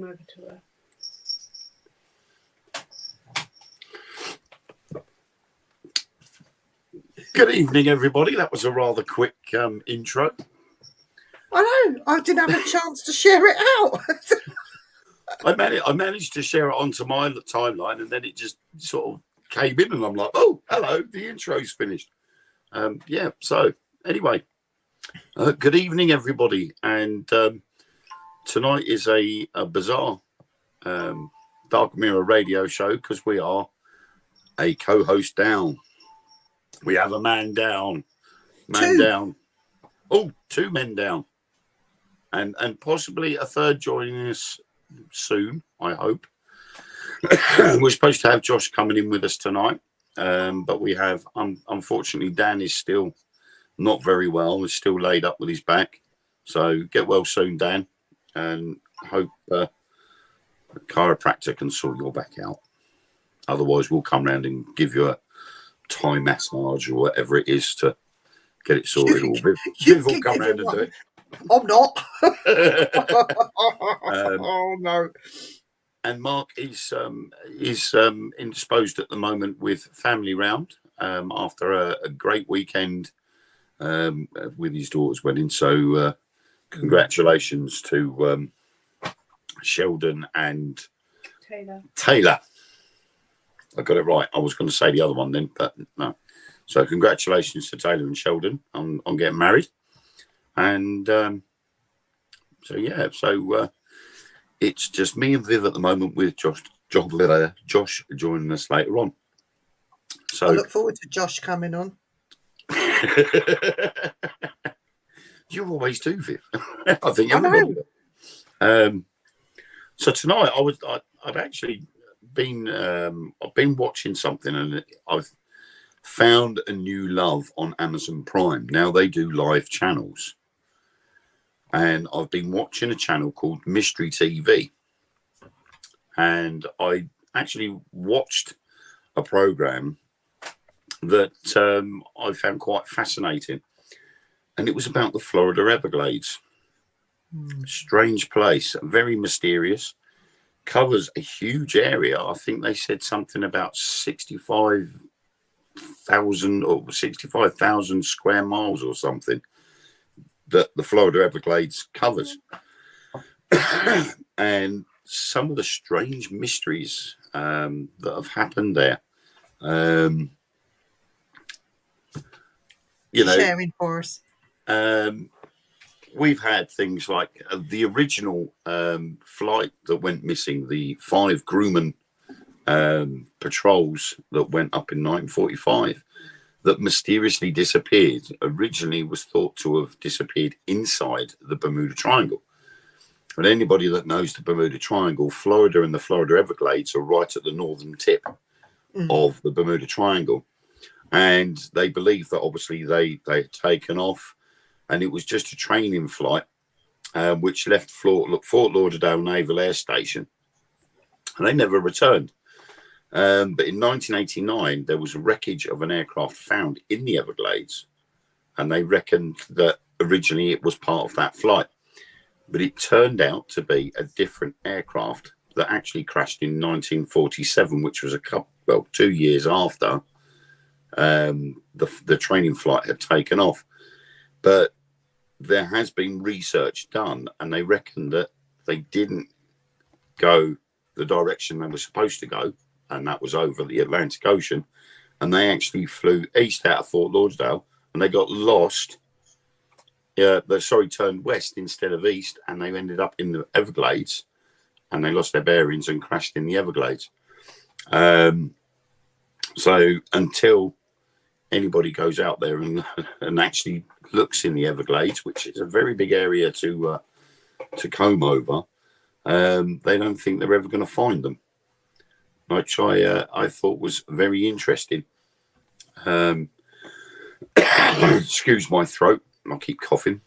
over to her. Good evening, everybody. That was a rather quick intro. I know. I didn't have a chance to share it out. I managed to share it onto my timeline, and then it just sort of came in, and I'm like, "Oh, hello, the intro's finished." Yeah. So anyway, good evening, everybody, and tonight is a bizarre Dark Mirror radio show because we are a co-host down. We have a man down. Down. Oh, 2 men down. And possibly a third joining us soon, I hope. We're supposed to have Josh coming in with us tonight. But we have, unfortunately, Dan is still not very well. He's still laid up with his back. So get well soon, Dan. And hope a chiropractor can sort your back out. Otherwise, we'll come round and give you a Thai massage or whatever it is to get it sorted. Viv will come round and do it. I'm not. Oh no. And Mark is indisposed at the moment with family round after a great weekend with his daughter's wedding. So congratulations to Sheldon and Taylor. I got it right. I was going to say the other one then, but no. So congratulations to Taylor and Sheldon on getting married. And so it's just me and Viv at the moment with Josh joining us later on. So I look forward to Josh coming on. You always do, Viv. I think everybody does. So tonight I've actually been watching something, and I've found a new love on Amazon Prime. Now they do live channels, and I've been watching a channel called Mystery TV, and I actually watched a program that I found quite fascinating, and it was about the Florida Everglades. Strange place, very mysterious. Covers a huge area. I think they said something about 65,000 square miles or something that the Florida Everglades covers. And some of the strange mysteries that have happened there. Sharing for us. We've had things like the original flight that went missing, the 5 Grumman patrols that went up in 1945 that mysteriously disappeared. Originally was thought to have disappeared inside the Bermuda Triangle. But anybody that knows the Bermuda Triangle, Florida and the Florida Everglades are right at the northern tip of the Bermuda Triangle. And they believe that obviously they had taken off, and it was just a training flight, which left Fort Lauderdale Naval Air Station, and they never returned. But in 1989, there was a wreckage of an aircraft found in the Everglades, and they reckoned that originally it was part of that flight. But it turned out to be a different aircraft that actually crashed in 1947, which was 2 years after the training flight had taken off. But there has been research done, and they reckon that they didn't go the direction they were supposed to go, and that was over the Atlantic Ocean, and they actually flew east out of Fort Lauderdale, and they got lost. Turned west instead of east, and they ended up in the Everglades, and they lost their bearings and crashed in the Everglades. So until anybody goes out there and actually looks in the Everglades, which is a very big area to comb over, they don't think they're ever going to find them, which I thought was very interesting. Excuse my throat, I keep coughing.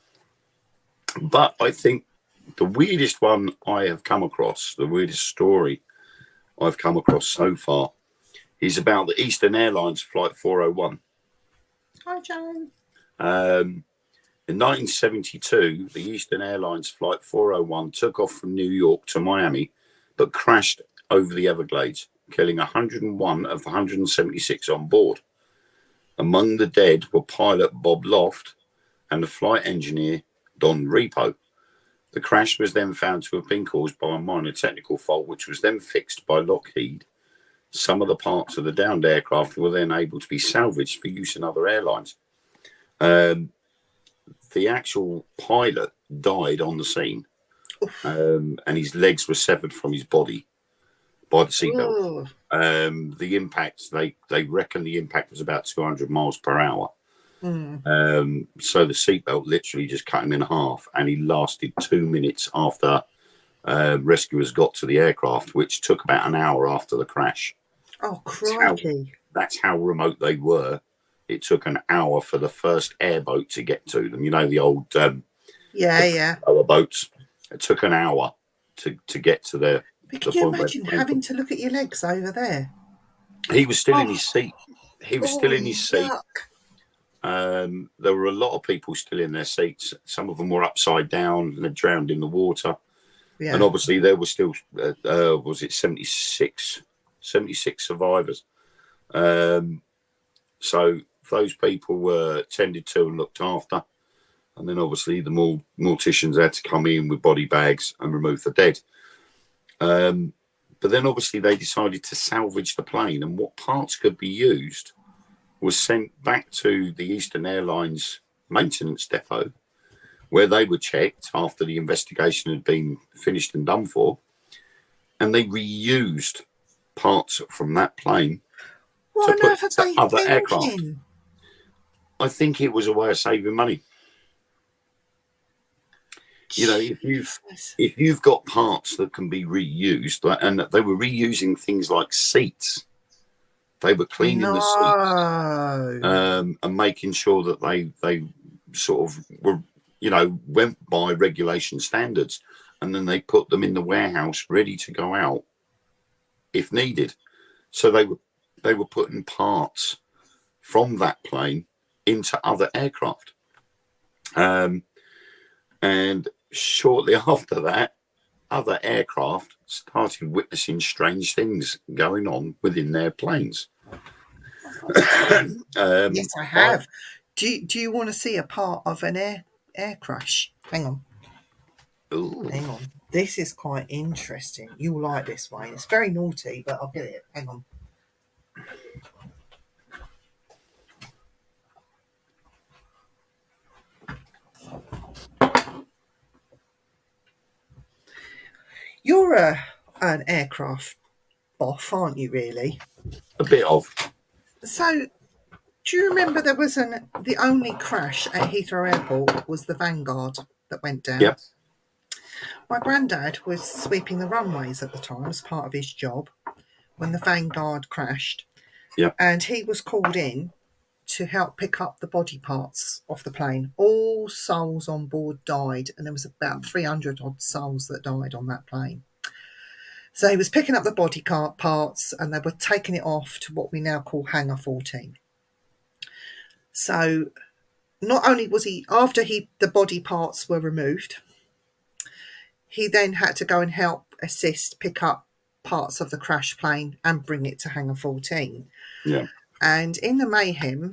But I think the weirdest one I have come across, the weirdest story I've come across so far, is about the Eastern Airlines Flight 401. Hi, John. In 1972, the Eastern Airlines Flight 401 took off from New York to Miami, but crashed over the Everglades, killing 101 of the 176 on board. Among the dead were pilot Bob Loft and the flight engineer Don Repo. The crash was then found to have been caused by a minor technical fault, which was then fixed by Lockheed. Some of the parts of the downed aircraft were then able to be salvaged for use in other airlines. The actual pilot died on the scene, and his legs were severed from his body by the seatbelt. The impact, they reckon the impact was about 200 miles per hour. So the seatbelt literally just cut him in half, and he lasted 2 minutes after rescuers got to the aircraft, which took about an hour after the crash. Oh, crikey. That's how remote they were. It took an hour for the first airboat to get to them. You know, the old power boats. It took an hour to get to their. But can you imagine having to look at your legs over there? He was still in his seat. He was still in his seat. There were a lot of people still in their seats. Some of them were upside down and had drowned in the water. Yeah. And obviously there were still, was it 76 survivors. So those people were tended to and looked after. And then obviously the morticians had to come in with body bags and remove the dead. But then obviously they decided to salvage the plane, and what parts could be used was sent back to the Eastern Airlines maintenance depot, where they were checked after the investigation had been finished and done for, and they reused parts from that plane to put to other aircraft. I think it was a way of saving money. You know, if you've got parts that can be reused, and they were reusing things like seats, they were cleaning the seats and making sure that they sort of were, you know, went by regulation standards, and then they put them in the warehouse ready to go out if needed. So they were putting parts from that plane into other aircraft, and shortly after that, other aircraft started witnessing strange things going on within their planes. Yes, I have. Do you want to see a part of an air crash? Hang on. Ooh. Hang on. This is quite interesting. You'll like this, Wayne. It's very naughty, but I'll get it. Hang on. You're an aircraft boff, aren't you, really? A bit of. So, do you remember there was the only crash at Heathrow Airport was the Vanguard that went down? Yep. My granddad was sweeping the runways at the time as part of his job when the Vanguard crashed. Yep. And he was called in to help pick up the body parts off the plane. All souls on board died, and there was about 300 odd souls that died on that plane. So he was picking up the body parts, and they were taking it off to what we now call Hangar 14. So not only was he, after the body parts were removed, he then had to go and help assist pick up parts of the crash plane and bring it to Hangar 14. Yeah. And in the mayhem,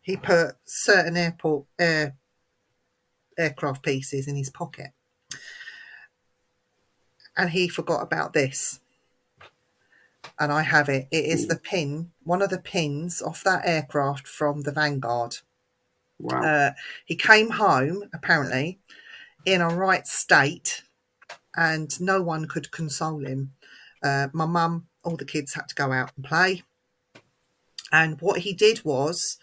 he put certain aircraft pieces in his pocket. And he forgot about this. And I have it. It is the pin, one of the pins off that aircraft from the Vanguard. Wow. He came home, apparently, in a right state, and no one could console him. My mum, all the kids had to go out and play. And what he did was,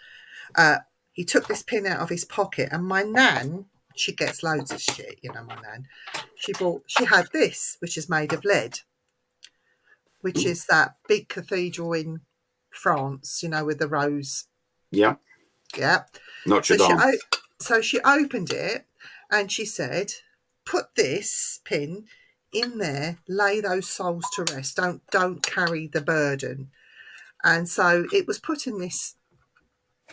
he took this pin out of his pocket, and my nan, she gets loads of shit, you know, my nan. She had this, which is made of lead, which is that big cathedral in France, you know, with the rose. Yeah. Yeah. Notre Dame. So she opened it and she said, put this pin in there, lay those souls to rest. Don't carry the burden. And so it was put in this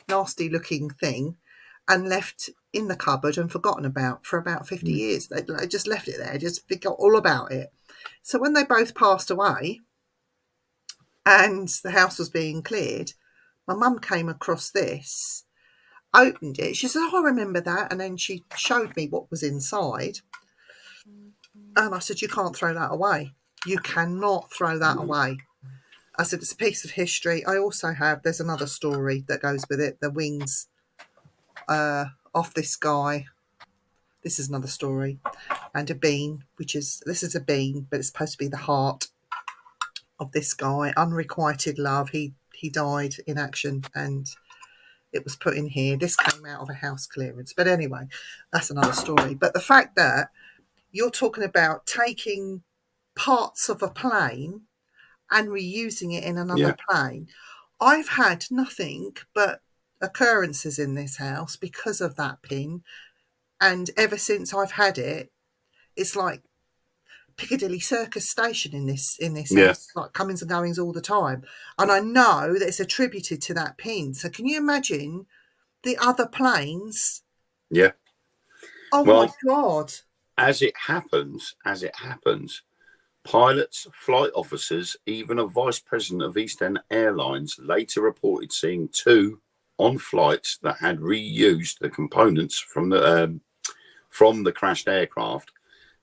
nasty looking thing, and left in the cupboard and forgotten about for about 50 years. They just left it there, just forgot all about it. So when they both passed away and the house was being cleared, my mum came across this, opened it. She said, "Oh, I remember that." And then she showed me what was inside. And I said, "You can't throw that away. You cannot throw that away." I said, "It's a piece of history." I also have, there's another story that goes with it, the wings off this guy. This is another story. And a bean, this is a bean, but it's supposed to be the heart of this guy. Unrequited love. He died in action, and it was put in here. This came out of a house clearance. But anyway, that's another story. But the fact that you're talking about taking parts of a plane and reusing it in another plane. I've had nothing but occurrences in this house because of that pin. And ever since I've had it, it's like Piccadilly Circus station in this house, like comings and goings all the time. And I know that it's attributed to that pin. So can you imagine the other planes? Yeah. Oh, well, my God. As it happens, pilots, flight officers, even a vice president of Eastern Airlines later reported seeing two on flights that had reused the components from the crashed aircraft.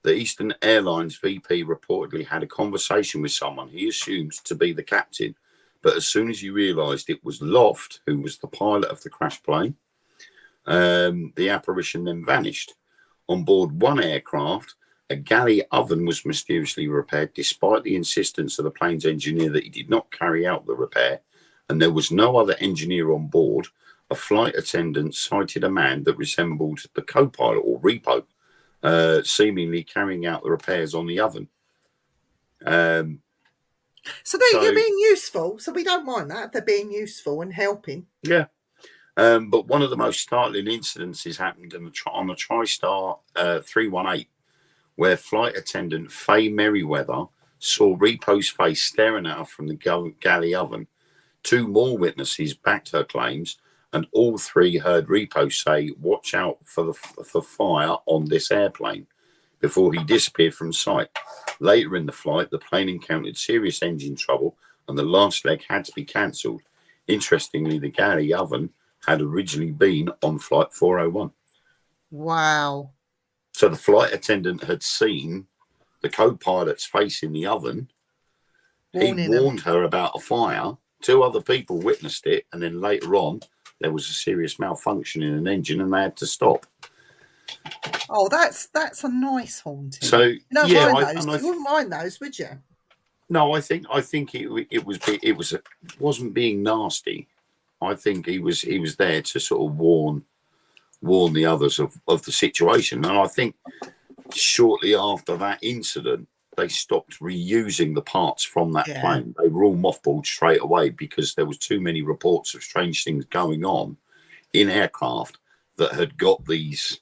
The Eastern Airlines VP reportedly had a conversation with someone he assumes to be the captain, but as soon as he realised it was Loft, who was the pilot of the crashed plane, the apparition then vanished. On board one aircraft, a galley oven was mysteriously repaired despite the insistence of the plane's engineer that he did not carry out the repair, and there was no other engineer on board. A flight attendant cited a man that resembled the co-pilot or repo, seemingly carrying out the repairs on the oven. So they're being useful, so we don't mind that, they're being useful and helping. Yeah. But one of the most startling incidences happened on the TriStar 318, where flight attendant Faye Merriweather saw Repo's face staring at her from the galley oven. Two more witnesses backed her claims, and all three heard Repo say, "Watch out for fire on this airplane," before he disappeared from sight. Later in the flight, the plane encountered serious engine trouble, and the last leg had to be cancelled. Interestingly, the galley oven had originally been on Flight 401. Wow. So the flight attendant had seen the co-pilot's face in the oven. He warned her about a fire. Two other people witnessed it, and then later on, there was a serious malfunction in an engine, and they had to stop. Oh, that's a nice haunting. So you wouldn't mind those, would you? No, I think it wasn't being nasty. I think he was there to sort of warn the others of the situation. And I think shortly after that incident, they stopped reusing the parts from that plane. They were all mothballed straight away because there was too many reports of strange things going on in aircraft that had got these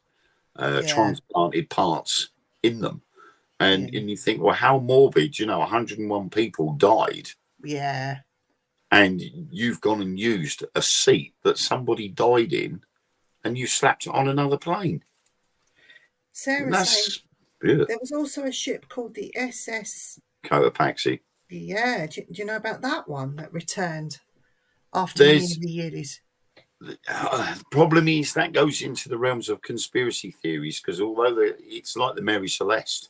transplanted parts in them. And you think, well, how morbid, 101 people died. Yeah. And you've gone and used a seat that somebody died in, and you slapped it on another plane. Sarah's saying there was also a ship called the SS Cotopaxi. Yeah, do you know about that one that returned after many years? The problem is that goes into the realms of conspiracy theories, because although it's like the Mary Celeste,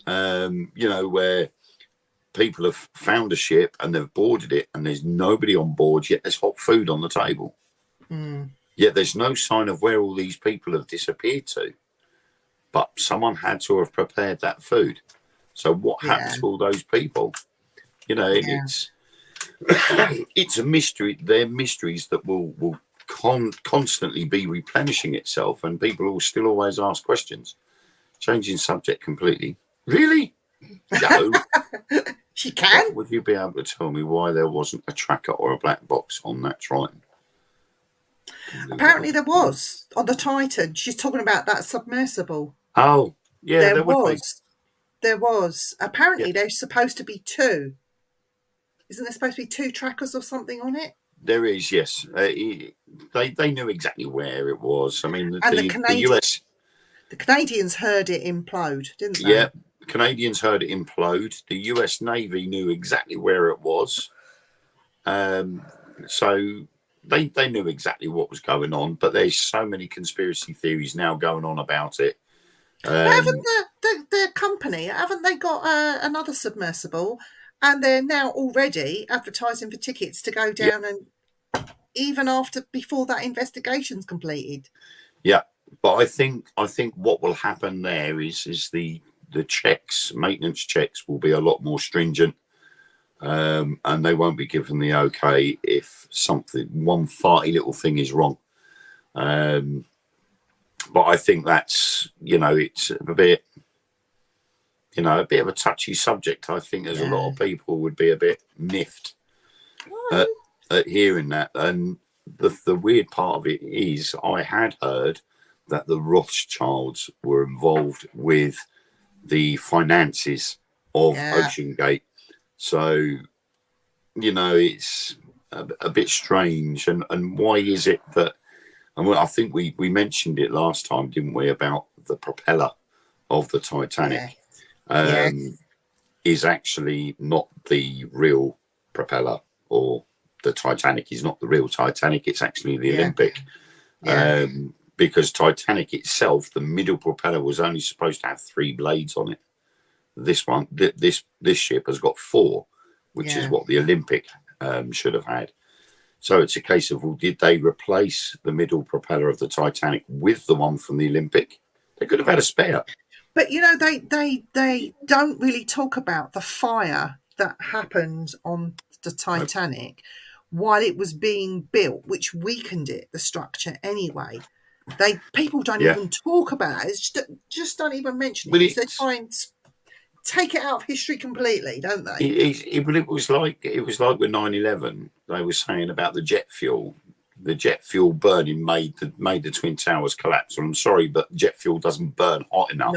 where people have found a ship and they've boarded it and there's nobody on board, yet there's hot food on the table. Yet there's no sign of where all these people have disappeared to. But someone had to have prepared that food. So what happened to all those people? It's a mystery. They're mysteries that will constantly be replenishing itself, and people will still always ask questions. Changing subject completely. Really? No. She can. Would you be able to tell me why there wasn't a tracker or a black box on that Triton? Apparently there was on the Titan. She's talking about that submersible. Oh, yeah, there was. There was. Apparently there's supposed to be two. Isn't there supposed to be two trackers or something on it? There is, yes. they knew exactly where it was. I mean, And the US, the Canadians heard it implode, didn't they? yeah, Canadians heard it implode. The US Navy knew exactly where it was. So they knew exactly what was going on. But there's so many conspiracy theories now going on about it. But haven't the company, haven't they got another submersible, and they're now already advertising for tickets to go down, and even before that investigation's completed. Yeah, but I think what will happen there is the checks, maintenance checks, will be a lot more stringent, and they won't be given the okay if one farty little thing is wrong. But I think that's, it's a bit, a bit of a touchy subject. I think there's a lot of people would be a bit miffed at hearing that. And the weird part of it is I had heard that the Rothschilds were involved with the finances of Ocean Gate. So, it's a bit strange. And why is it that, I think we mentioned it last time, didn't we, about the propeller of the Titanic is actually not the real propeller, or the Titanic is not the real Titanic. It's actually the Olympic. Because Titanic itself, the middle propeller was only supposed to have 3 blades on it. This one, this ship has got 4, which is what the Olympic should have had. So it's a case of, well, did they replace the middle propeller of the Titanic with the one from the Olympic? They could have had a spare. But they don't really talk about the fire that happened on the Titanic while it was being built, which weakened the structure anyway. People don't even talk about it. It's just don't even mention it. They try and take it out of history completely, don't they? It was like with 9/11. They were saying about the jet fuel. The jet fuel burning made the Twin Towers collapse. And I'm sorry, but jet fuel doesn't burn hot enough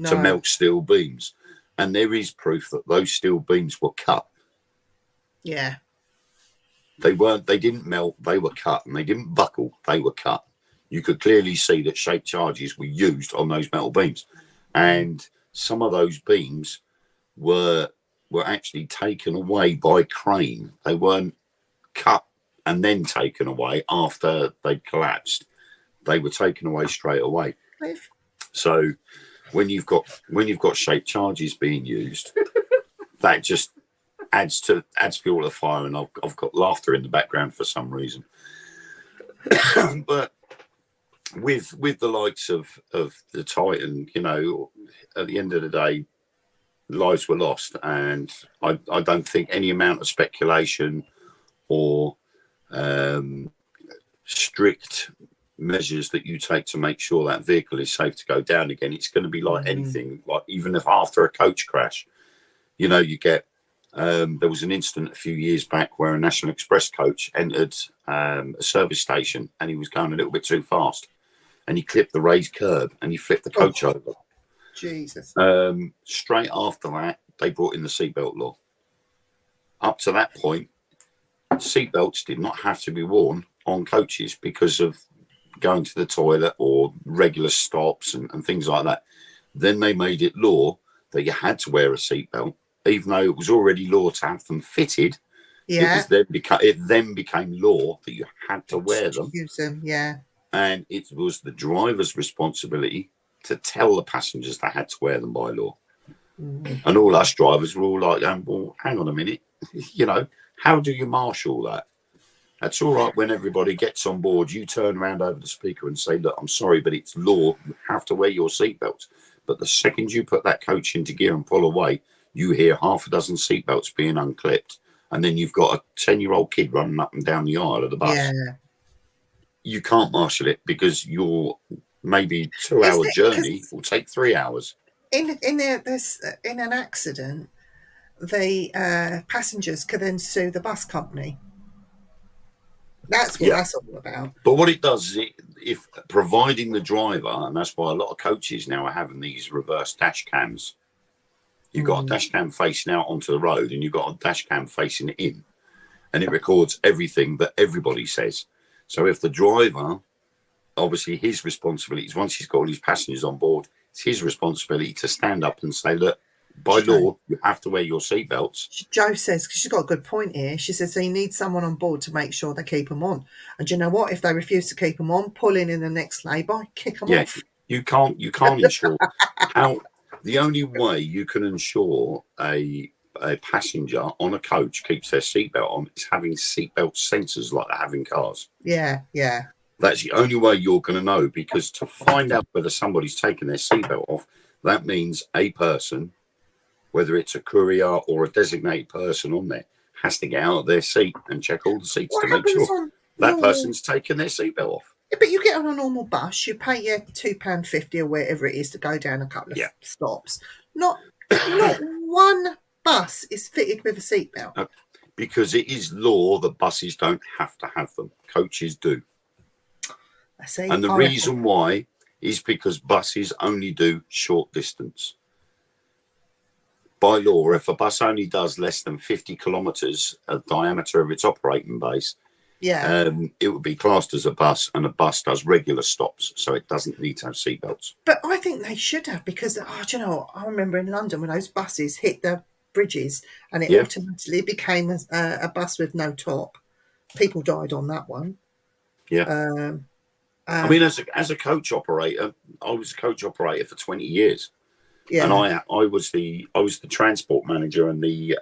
to melt steel beams. And there is proof that those steel beams were cut. Yeah. They didn't melt, they were cut, and they didn't buckle, they were cut. You could clearly see that shaped charges were used on those metal beams. And some of those beams were actually taken away by crane. They weren't cut and then taken away after they collapsed. They were taken away straight away. So when you've got shaped charges being used, that just adds fuel to the fire. And I've got laughter in the background for some reason. But with the likes of the Titan, at the end of the day, lives were lost, and I don't think any amount of speculation or strict measures that you take to make sure that vehicle is safe to go down again, it's going to be like anything. Like even if after a coach crash, you get there was an incident a few years back where a National Express coach entered a service station and he was going a little bit too fast, and he clipped the raised curb and he flipped the coach over. Jesus. Straight after that, they brought in the seatbelt law. Up to that point, seatbelts did not have to be worn on coaches because of going to the toilet or regular stops and things like that. Then they made it law that you had to wear a seatbelt, even though it was already law to have them fitted. Yeah. It then became law that you had to wear them. Use them, yeah. And it was the driver's responsibility to tell the passengers they had to wear them by law. And all us drivers were all like, well, hang on a minute. How do you marshal that? That's all right when everybody gets on board. You turn around over the speaker and say, look, I'm sorry, but it's law. You have to wear your seatbelts. But the second you put that coach into gear and pull away, you hear half a dozen seatbelts being unclipped. And then you've got a 10-year-old kid running up and down the aisle of the bus. Yeah. You can't marshal it because your maybe 2-hour journey will take 3 hours. In an accident, the passengers can then sue the bus company. That's what that's all about. But what it does is, if providing the driver, and that's why a lot of coaches now are having these reverse dash cams. You've got a dash cam facing out onto the road, and you've got a dash cam facing in, and it records everything that everybody says. So if the driver, obviously his responsibility is once he's got all his passengers on board, it's his responsibility to stand up and say, look, by law, you have to wear your seatbelts. Jo says, because she's got a good point here, she says they need someone on board to make sure they keep them on. And do you know what? If they refuse to keep them on, pull in the next lay-by, kick them off. You can't ensure how. The only way you can ensure a passenger on a coach keeps their seatbelt on is having seatbelt sensors like they have in cars. Yeah. That's the only way you're going to know, because to find out whether somebody's taken their seatbelt off, that means a person, whether it's a courier or a designated person on there, has to get out of their seat and check all the seats to make sure that person's taken their seatbelt off. Yeah, but you get on a normal bus, you pay your £2.50 or whatever it is to go down a couple of stops. Not one bus is fitted with a seatbelt. Because it is law that buses don't have to have them. Coaches do. I see. And the reason why is because buses only do short distance. By law, if a bus only does less than 50 kilometres of diameter of its operating base, it would be classed as a bus, and a bus does regular stops, so it doesn't need to have seatbelts. But I think they should have, because, do you know, I remember in London when those buses hit the bridges and it automatically became a bus with no top. People died on that one. Yeah. I mean, as a coach operator, I was a coach operator for 20 years. Yeah. And I was the transport manager and the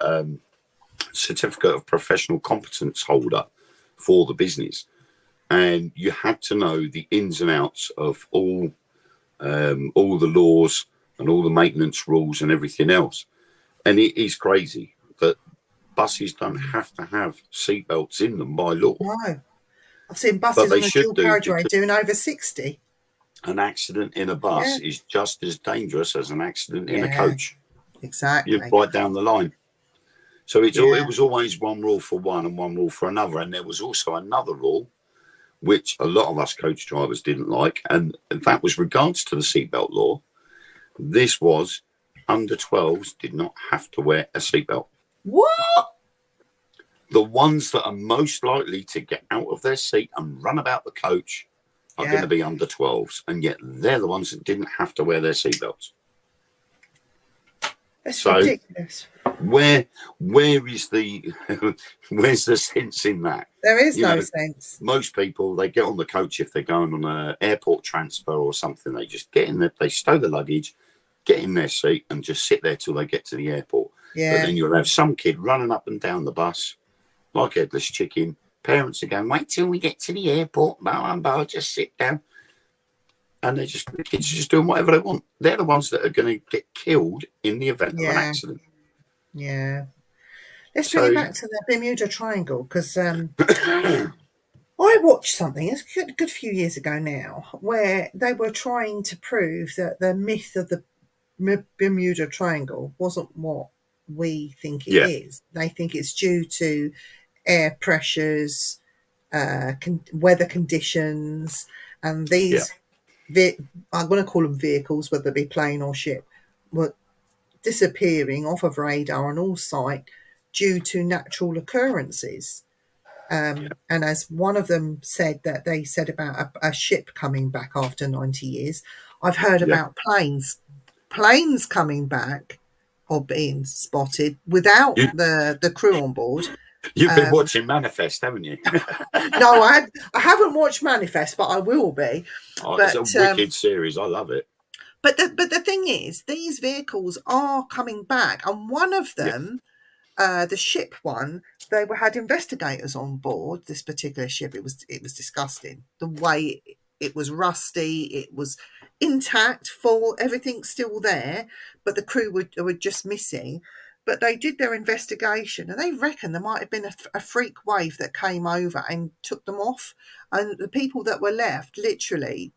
certificate of professional competence holder for the business, and you had to know the ins and outs of all the laws and all the maintenance rules and everything else. And it is crazy that buses don't have to have seatbelts in them by law. No, I've seen buses on a dual carriageway doing over 60. An accident in a bus is just as dangerous as an accident in a coach. Exactly. You're right down the line. So it was always one rule for one and one rule for another. And there was also another rule, which a lot of us coach drivers didn't like, and that was regards to the seatbelt law. This was under 12s did not have to wear a seatbelt. What? The ones that are most likely to get out of their seat and run about the coach are going to be under 12s, and yet they're the ones that didn't have to wear their seatbelts. That's ridiculous. Where is the where's the sense in that? There is no sense. Most people, they get on the coach if they're going on an airport transfer or something. They just get in there, they stow the luggage, get in their seat, and just sit there till they get to the airport. Yeah. But then you'll have some kid running up and down the bus like headless chicken. Parents are going, wait till we get to the airport, I'll just sit down. And the kids are just doing whatever they want. They're the ones that are going to get killed in the event of an accident. Yeah. Let's bring it back to the Bermuda Triangle, because I watched something, it's a good few years ago now, where they were trying to prove that the myth of the Bermuda Triangle wasn't what we think it is. They think it's due to air pressures, weather conditions, and these I'm going to call them vehicles, whether it be plane or ship, were disappearing off of radar and all sight due to natural occurrences. And as one of them said, that they said about a ship coming back after 90 years, I've heard about planes coming back or being spotted without the crew on board. You've been watching Manifest, haven't you? No, I haven't watched Manifest, but I will be. It's a wicked series. I love it. But the thing is, these vehicles are coming back, and one of them, the ship one, they had investigators on board. This particular ship, it was disgusting. The way it was rusty, it was intact, full, everything's still there, but the crew were just missing. But they did their investigation, and they reckon there might have been a freak wave that came over and took them off. And the people that were left, literally,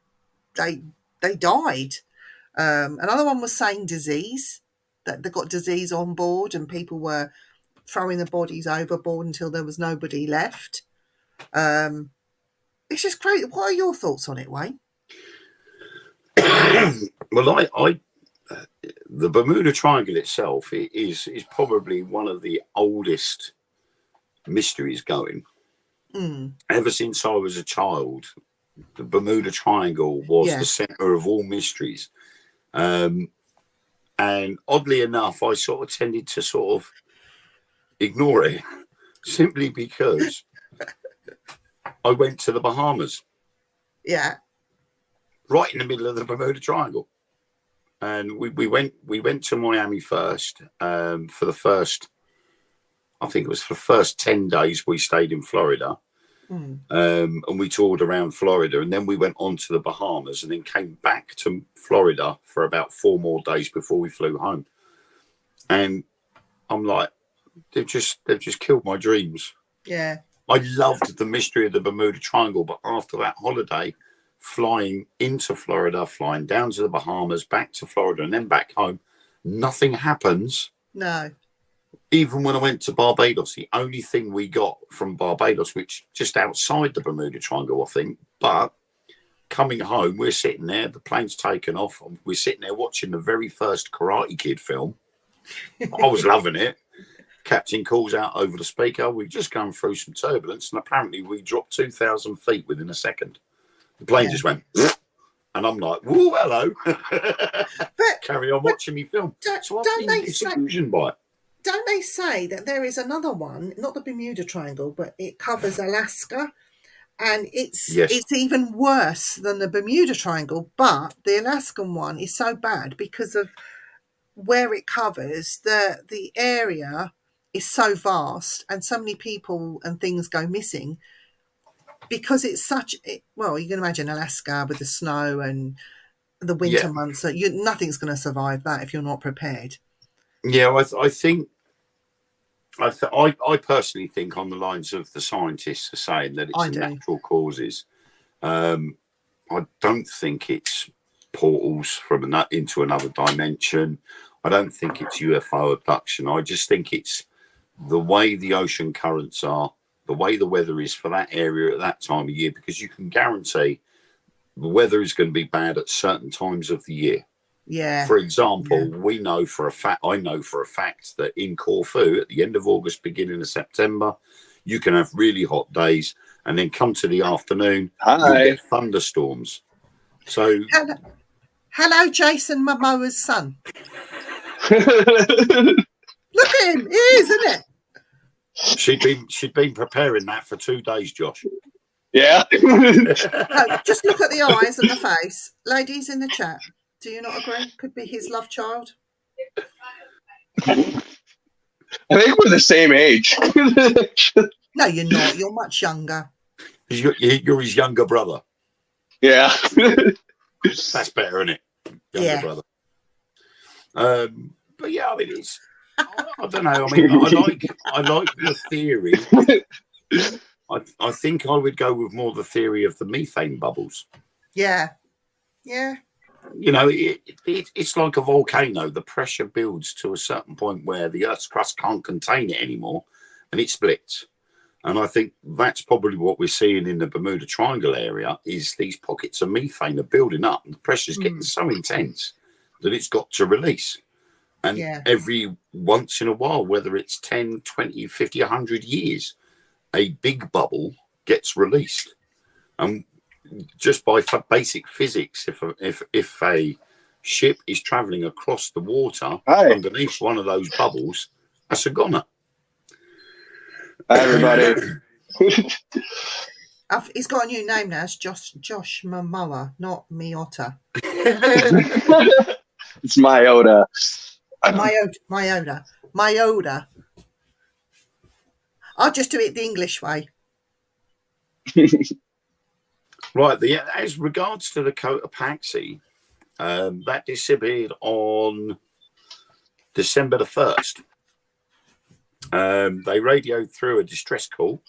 they died. Another one was saying disease, that they got disease on board, and people were throwing the bodies overboard until there was nobody left. It's just great. What are your thoughts on it, Wayne? Well, the Bermuda Triangle itself is probably one of the oldest mysteries going. Ever since I was a child, the Bermuda Triangle was the center of all mysteries. And oddly enough, I sort of tended to sort of ignore it simply because I went to the Bahamas. Yeah. Right in the middle of the Bermuda Triangle. And we went to Miami first. For the first, I think it was for the first 10 days we stayed in Florida. And we toured around Florida, and then we went on to the Bahamas, and then came back to Florida for about 4 more days before we flew home. And I'm like, they've just killed my dreams. Yeah. I loved the mystery of the Bermuda Triangle, but after that holiday, flying into Florida, flying down to the Bahamas, back to Florida, and then back home, nothing happens. No. Even when I went to Barbados, the only thing we got from Barbados, which just outside the Bermuda Triangle, I think, but coming home, we're sitting there, the plane's taken off, we're sitting there watching the very first Karate Kid film. I was loving it. Captain calls out over the speaker, we've just gone through some turbulence, and apparently we dropped 2,000 feet within a second. The plane just went, and I'm like, whoa, hello. But carry on watching me film. So I've been disillusioned by it. Don't they say that there is another one, not the Bermuda Triangle, but it covers Alaska, and it's even worse than the Bermuda Triangle, but the Alaskan one is so bad because of where it covers. The area is so vast, and so many people and things go missing because it's such, well, you can imagine Alaska with the snow and the winter months, so nothing's going to survive that if you're not prepared. Yeah, I personally think on the lines of the scientists are saying that it's natural causes. I don't think it's portals from into another dimension. I don't think it's UFO abduction. I just think it's the way the ocean currents are, the way the weather is for that area at that time of year, because you can guarantee the weather is going to be bad at certain times of the year. Yeah. For example, we know for a fact, I know for a fact that in Corfu at the end of August, beginning of September, you can have really hot days, and then come to the afternoon, you'll get thunderstorms. So, hello, Jason Momoa's son. Look at him, he is, isn't it? She'd been preparing that for 2 days, Josh. Yeah. No, just look at the eyes and the face, ladies in the chat. Do you not agree? Could be his love child. I think we're the same age. No, you're not. You're much younger. You're his younger brother. Yeah. That's better, isn't it? Younger brother. But yeah, I mean, it's. I don't know. I mean, I like the theory. I think I would go with more the theory of the methane bubbles. Yeah. Yeah. You know, it's like a volcano. The pressure builds to a certain point where the Earth's crust can't contain it anymore, and it splits. And I think that's probably what we're seeing in the Bermuda Triangle area, is these pockets of methane are building up, and the pressure's getting so intense that it's got to release. And every once in a while, whether it's 10, 20, 50, 100 years, a big bubble gets released. And just by basic physics, if a ship is traveling across the water underneath one of those bubbles, that's a goner. Hi, everybody. He's got a new name now. It's Josh Momoa, not Miota. It's Myota. Myota. I'll just do it the English way. Right. As regards to the Cotopaxi, that disappeared on December the 1st. They radioed through a distress call,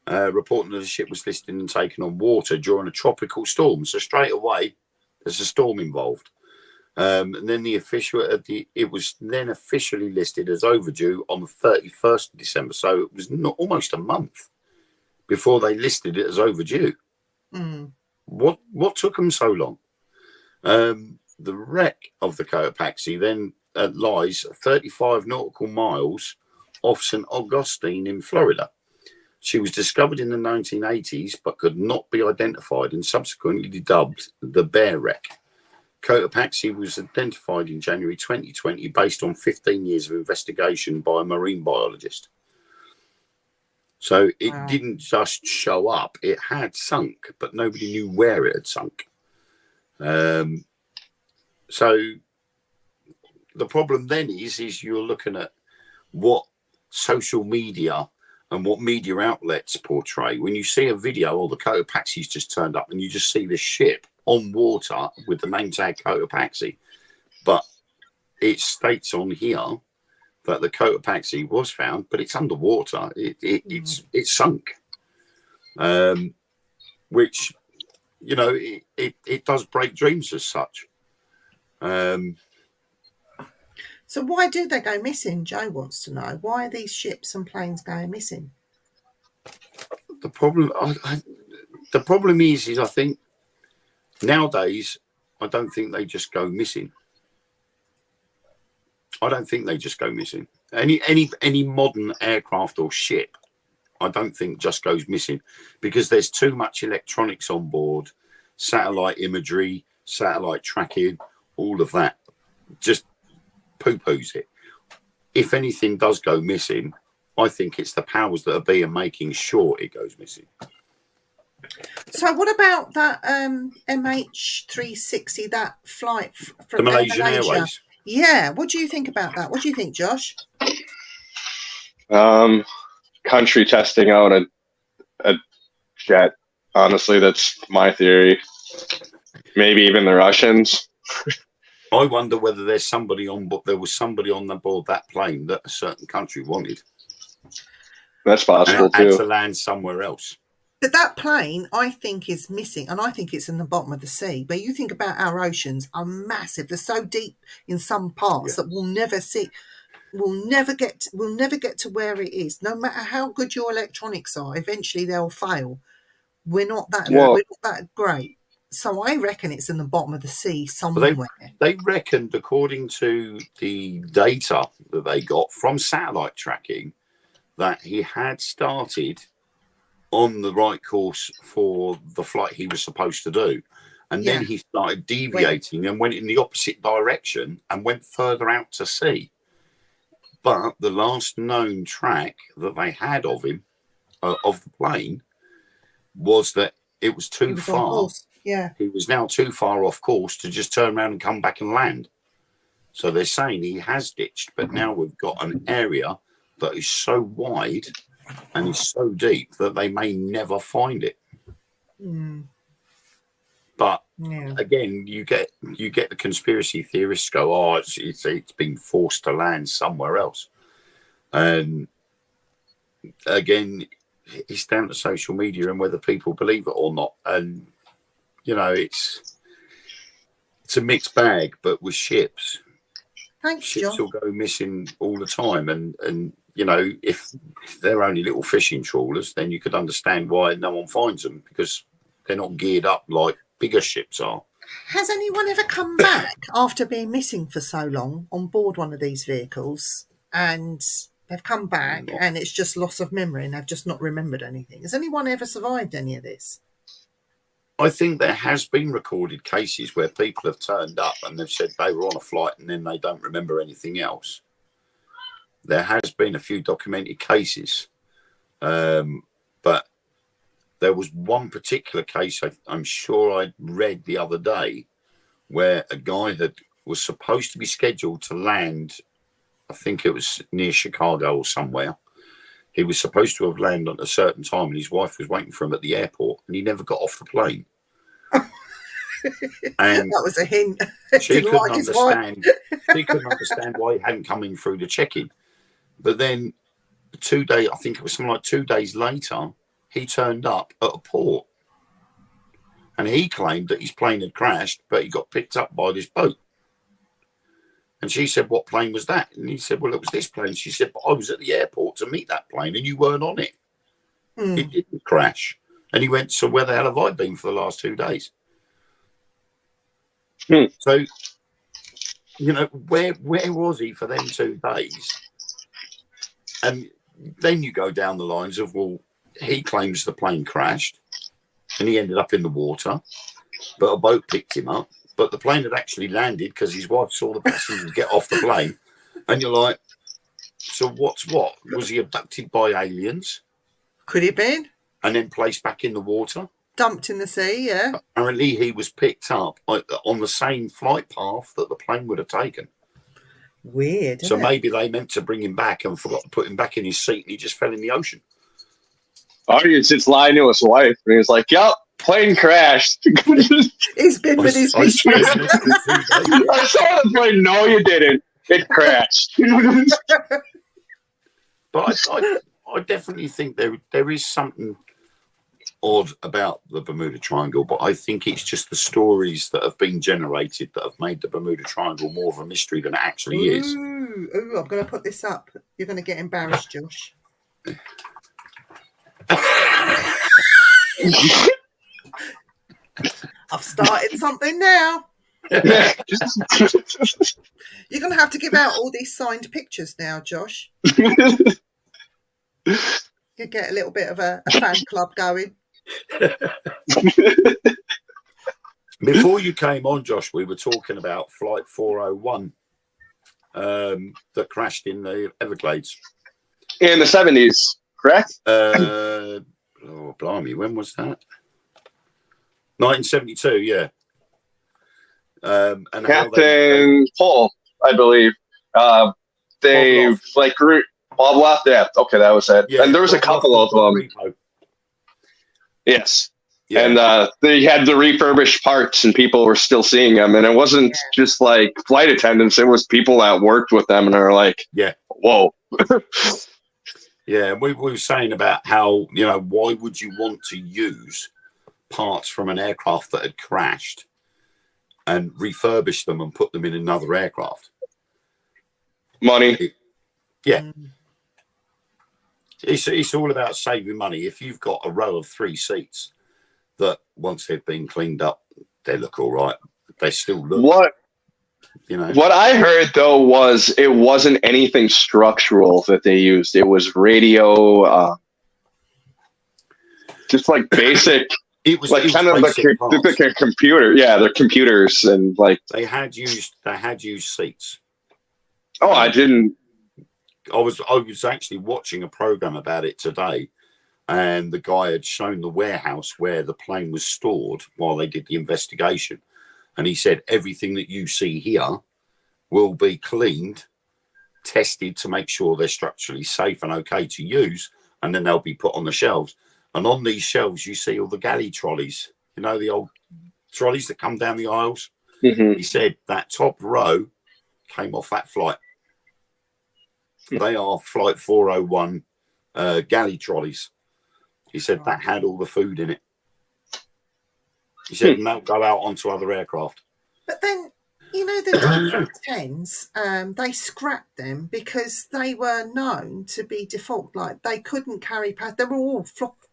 reporting that the ship was listed and taken on water during a tropical storm. So straight away, there's a storm involved. And then it was then officially listed as overdue on the 31st of December. So it was almost a month before they listed it as overdue. What took them so long? The wreck of the Cotopaxi then lies 35 nautical miles off St. Augustine in Florida. She was discovered in the 1980s, but could not be identified and subsequently dubbed the Bear Wreck. Cotopaxi was identified in January 2020 based on 15 years of investigation by a marine biologist. So it didn't just show up. It had sunk, but nobody knew where it had sunk. So the problem then is you're looking at what social media and what media outlets portray. When you see a video, or the Cotopaxi's just turned up, and you just see this ship on water with the name tag Cotopaxi, but it states on here that the Cotopaxi was found, but it's underwater. It's sunk, which, you know, it does break dreams as such. So why do they go missing? Joe wants to know. Why are these ships and planes going missing? The problem, the problem is I think nowadays, I don't think they just go missing. I don't think they just go missing. Any modern aircraft or ship, I don't think just goes missing, because there's too much electronics on board, satellite imagery, satellite tracking, all of that. Just poo-poos it. If anything does go missing, I think it's the powers that be making sure it goes missing. So what about that MH360, that flight from the Malaysian Airways? Yeah, what do you think about that? What do you think, Josh? Country testing out a jet. Honestly, that's my theory. Maybe even the Russians. I wonder whether there's somebody on board. There was somebody on the board that plane that a certain country wanted. That's possible and had too. to land somewhere else. But that plane, I think, is missing, and I think it's in the bottom of the sea. But you think about our oceans are massive; they're so deep in some parts that we'll never see. We'll never get to where it is. No matter how good your electronics are, eventually they'll fail. We're not that great. So I reckon it's in the bottom of the sea somewhere. They reckoned, according to the data that they got from satellite tracking, that he had started on the right course for the flight he was supposed to do. And then he started deviating and went in the opposite direction and went further out to sea. But the last known track that they had of him, of the plane, was that it was too far. Yeah. He was now too far off course to just turn around and come back and land. So they're saying he has ditched, but now we've got an area that is so wide and is so deep that they may never find it. But again, you get the conspiracy theorists go, oh, it's been forced to land somewhere else. And again, it's down to social media and whether people believe it or not. And you know, it's a mixed bag. But with ships, ships will go missing all the time. And you know, if they're only little fishing trawlers, then you could understand why no one finds them, because they're not geared up like bigger ships are. Has anyone ever come back after being missing for so long on board one of these vehicles, and they've come back and it's just loss of memory and they've just not remembered anything? Has anyone ever survived any of this? I think there has been recorded cases where people have turned up and they've said they were on a flight and then they don't remember anything else. There has been a few documented cases, but there was one particular case I'm sure I read the other day where a guy was supposed to be scheduled to land. I think it was near Chicago or somewhere. He was supposed to have landed at a certain time, and his wife was waiting for him at the airport, and he never got off the plane. And that was a hint. She couldn't understand. She couldn't understand why he hadn't come in through the check-in. But then 2 days, I think it was something like 2 days later, he turned up at a port, and he claimed that his plane had crashed, but he got picked up by this boat. And she said, what plane was that? And he said, well, it was this plane. She said, but I was at the airport to meet that plane and you weren't on it. It didn't crash. And he went, so where the hell have I been for the last 2 days? So, you know, where was he for them 2 days? And then you go down the lines of, well, he claims the plane crashed and he ended up in the water, but a boat picked him up. But the plane had actually landed because his wife saw the passengers get off the plane. And you're like, so what's what? Was he abducted by aliens Could it have been? and then placed back in the water? Dumped in the sea, yeah. Apparently, he was picked up on the same flight path that the plane would have taken. Weird, So isn't it? maybe they meant to bring him back and forgot to put him back in his seat and he just fell in the ocean. Or he's just lying to his wife, and he's like, "Yep, plane crashed." He's been with his I swear mistress. it's been 2 days. I saw the plane. No, you didn't. It crashed. But I definitely think there is something odd about the Bermuda Triangle, but I think it's just the stories that have been generated that have made the Bermuda Triangle more of a mystery than it actually is. Ooh, I'm going to put this up. You're going to get embarrassed, Josh. I've started something now. You're going to have to give out all these signed pictures now, Josh. You get a little bit of a fan club going. Before you came on, Josh, we were talking about Flight 401 that crashed in the Everglades. In the 70s, correct? Oh, blimey, when was that? 1972, yeah. And how Captain Paul, I believe. They Bob like Bob left. Yeah, okay, that was it. Yeah, and there was a Bob couple of them. Repo. Yes. Yeah. And they had the refurbished parts, and people were still seeing them. And it wasn't just like flight attendants; it was people that worked with them, and are like, Yeah. whoa." Yeah, we were saying about how, why would you want to use parts from an aircraft that had crashed and refurbish them and put them in another aircraft? Money. Yeah. It's all about saving money. If you've got a row of 3 seats that once they've been cleaned up, they look all right. They still look. What I heard though was it wasn't anything structural that they used. It was radio, just like basic. It was like kind of like a computer. Yeah, they're computers and like they had used seats. Oh, I didn't. I was actually watching a program about it today, and the guy had shown the warehouse where the plane was stored while they did the investigation. And he said, everything that you see here will be cleaned, tested to make sure they're structurally safe and okay to use, and then they'll be put on the shelves. And on these shelves, you see all the galley trolleys, the old trolleys that come down the aisles. Mm-hmm. He said that top row came off that flight. They are Flight 401 galley trolleys. He said that had all the food in it. He said, and they'll go out onto other aircraft. But then, the D10s, they scrapped them because they were known to be default. Like, they couldn't carry past. They were all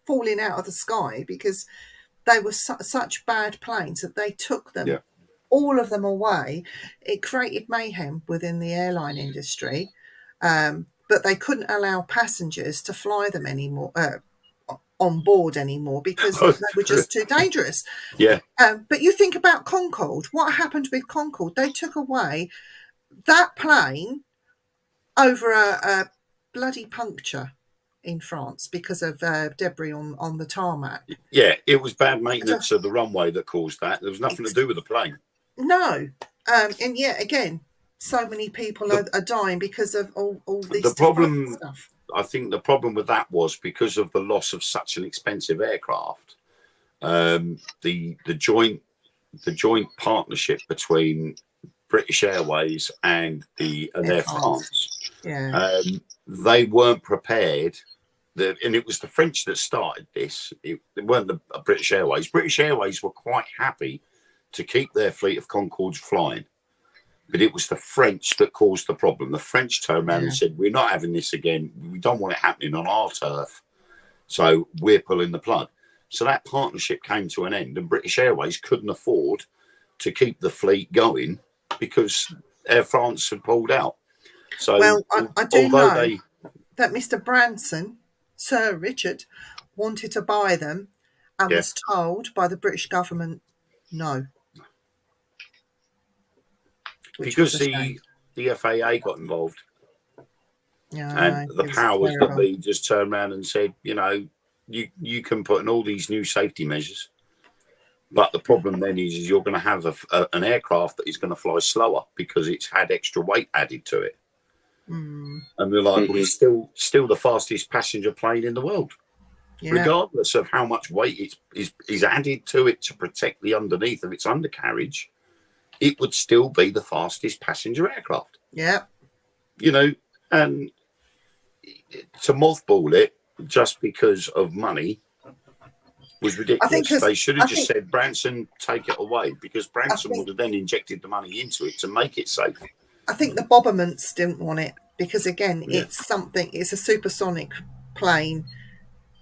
falling out of the sky because they were such bad planes that they took them, all of them away. It created mayhem within the airline industry, but they couldn't allow passengers to fly them anymore. On board anymore because they were just too dangerous. Yeah. But you think about Concorde. What happened with Concorde? They took away that plane over a bloody puncture in France because of debris on the tarmac. Yeah, it was bad maintenance of the runway that caused that. There was nothing to do with the plane. No. And yet again, so many people are dying because of all these stuff. I think the problem with that was because of the loss of such an expensive aircraft. The joint partnership between British Airways and Air France. Yeah. They weren't prepared. And it was the French that started this. It weren't the British Airways. British Airways were quite happy to keep their fleet of Concordes flying. But it was the French that caused the problem. The French turned around and said, we're not having this again. We don't want it happening on our turf. So we're pulling the plug. So that partnership came to an end, and British Airways couldn't afford to keep the fleet going because Air France had pulled out. So I do know that Mr. Branson, Sir Richard, wanted to buy them and Yeah. was told by the British government no. Which Because was a shame. the FAA got involved, Yeah, and no, the it was powers that terrible. be just turned around and said, you know, you can put in all these new safety measures, but the problem then is you're going to have an aircraft that is going to fly slower because it's had extra weight added to it. Mm, And we're like, well, Mhm. it's still the fastest passenger plane in the world, yeah, regardless of how much weight is added to it to protect the underneath of its undercarriage. It would still be the fastest passenger aircraft, yeah. you know, and to mothball it just because of money was ridiculous. They should have just said, Branson, take it away, because Branson would have then injected the money into it to make it safe. I think the Bobberments didn't want it because, again, Yeah. it's a supersonic plane.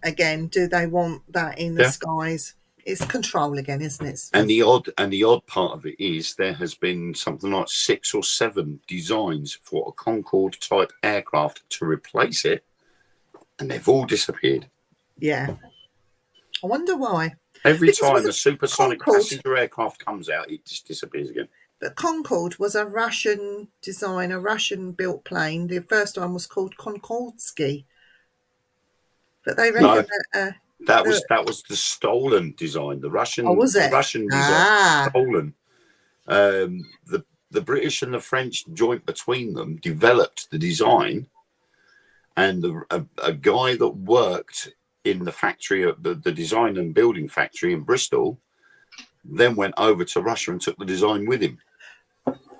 Again, do they want that in the Yeah. skies? It's control again, isn't it? And the odd part of it is there has been something like 6 or 7 designs for a Concorde type aircraft to replace it, and they've all disappeared. Yeah. I wonder why. Every Because time with a supersonic Concorde- passenger aircraft comes out, it just disappears again. But Concorde was a Russian design, a Russian built plane. The first one was called Konkordsky. But they reckon that That was the stolen design. The Russian, was it? The Russian design stolen. The British and the French joint between them developed the design, and a guy that worked in the factory, the design and building factory in Bristol, then went over to Russia and took the design with him.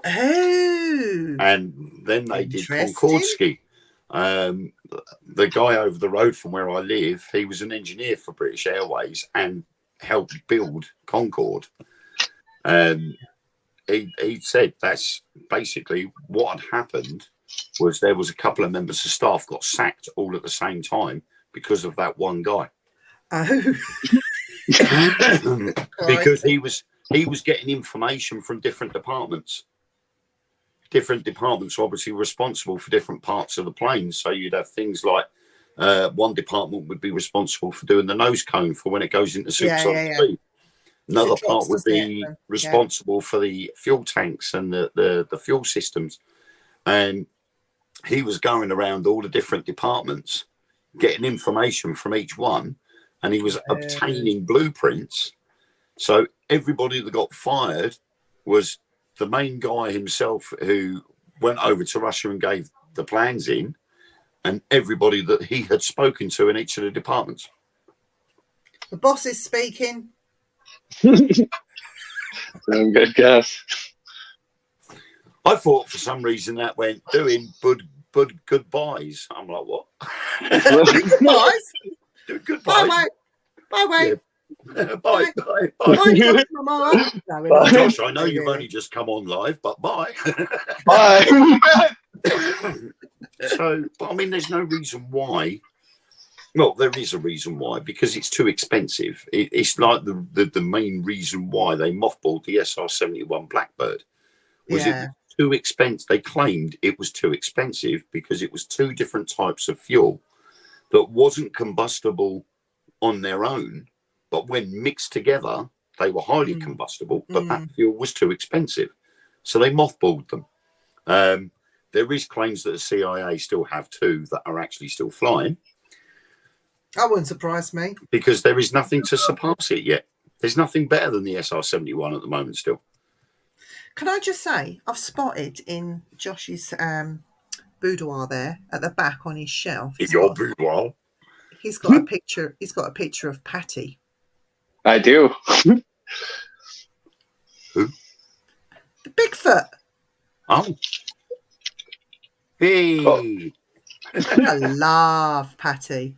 Oh. And then they did Interesting. Konkordsky. The guy over the road from where I live, he was an engineer for British Airways and helped build Concorde. He said that's basically what had happened. Was there was a couple of members of staff got sacked all at the same time because of that one guy. Oh. Because he was getting information from different departments. Different departments are obviously responsible for different parts of the plane. So you'd have things like one department would be responsible for doing the nose cone for when it goes into supersonic speed. Another part would be responsible for the fuel tanks and the fuel systems. And he was going around all the different departments, getting information from each one, and he was obtaining blueprints. So everybody that got fired was the main guy himself who went over to Russia and gave the plans in, and everybody that he had spoken to in each of the departments. The boss is speaking. Good guess. I thought for some reason that went doing goodbyes. I'm like, what? Goodbyes. Goodbyes. Bye, bye. Yeah. Bye. Bye, Mama. No, Josh, I know you've only just come on live, but bye. Bye. So, but I mean, there's no reason why. Well, there is a reason why, because it's too expensive. It's like the main reason why they mothballed the SR-71 Blackbird. Was it too expensive? They claimed it was too expensive because it was 2 different types of fuel that wasn't combustible on their own, but when mixed together, they were highly combustible, but that fuel was too expensive. So they mothballed them. There is claims that the CIA still have 2 that are actually still flying. That wouldn't surprise me. Because there is nothing to surpass it yet. There's nothing better than the SR-71 at the moment still. Can I just say, I've spotted in Josh's boudoir there at the back on his shelf. In your boudoir? He's got a picture. He's got a picture of Patty. I do. Who? The Bigfoot. Oh. Hey. Oh. I love Patty.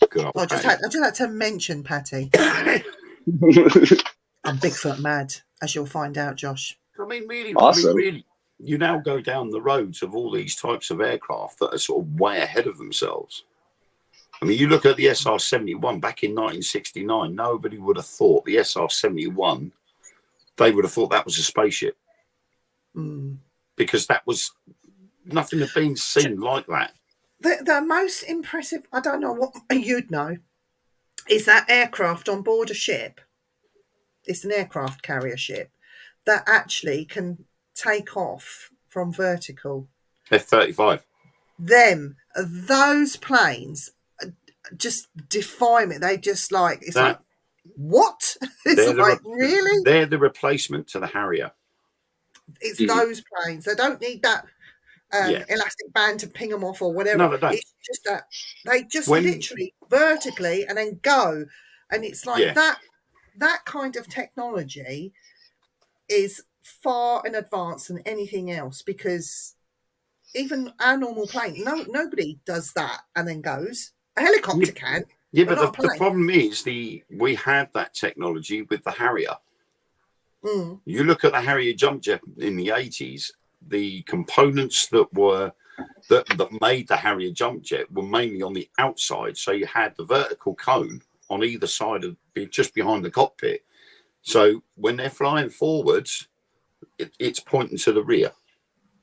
I just had to mention Patty. I'm Bigfoot mad, as you'll find out, Josh. I mean, really, awesome. Really, you now go down the roads of all these types of aircraft that are sort of way ahead of themselves. I mean, you look at the SR-71 back in 1969, nobody would have thought the SR-71, they would have thought that was a spaceship. Because that was, nothing had been seen like that. The most impressive, I don't know what you'd know, is that aircraft on board a ship. It's an aircraft carrier ship that actually can take off from vertical. F-35. Those planes just defy me. They just like, it's like, what? It's like, really? They're the replacement to the Harrier. It's those planes. They don't need that elastic band to ping them off or whatever. No, they don't. It's just that they just literally vertically and then go. And it's like that kind of technology is far in advance than anything else, because even our normal plane, nobody does that and then goes. A helicopter can. Yeah, but the problem is we had that technology with the Harrier. Mm. You look at the Harrier jump jet in the 80s, the components that made the Harrier jump jet were mainly on the outside. So you had the vertical cone on either side of just behind the cockpit. So when they're flying forwards, it's pointing to the rear,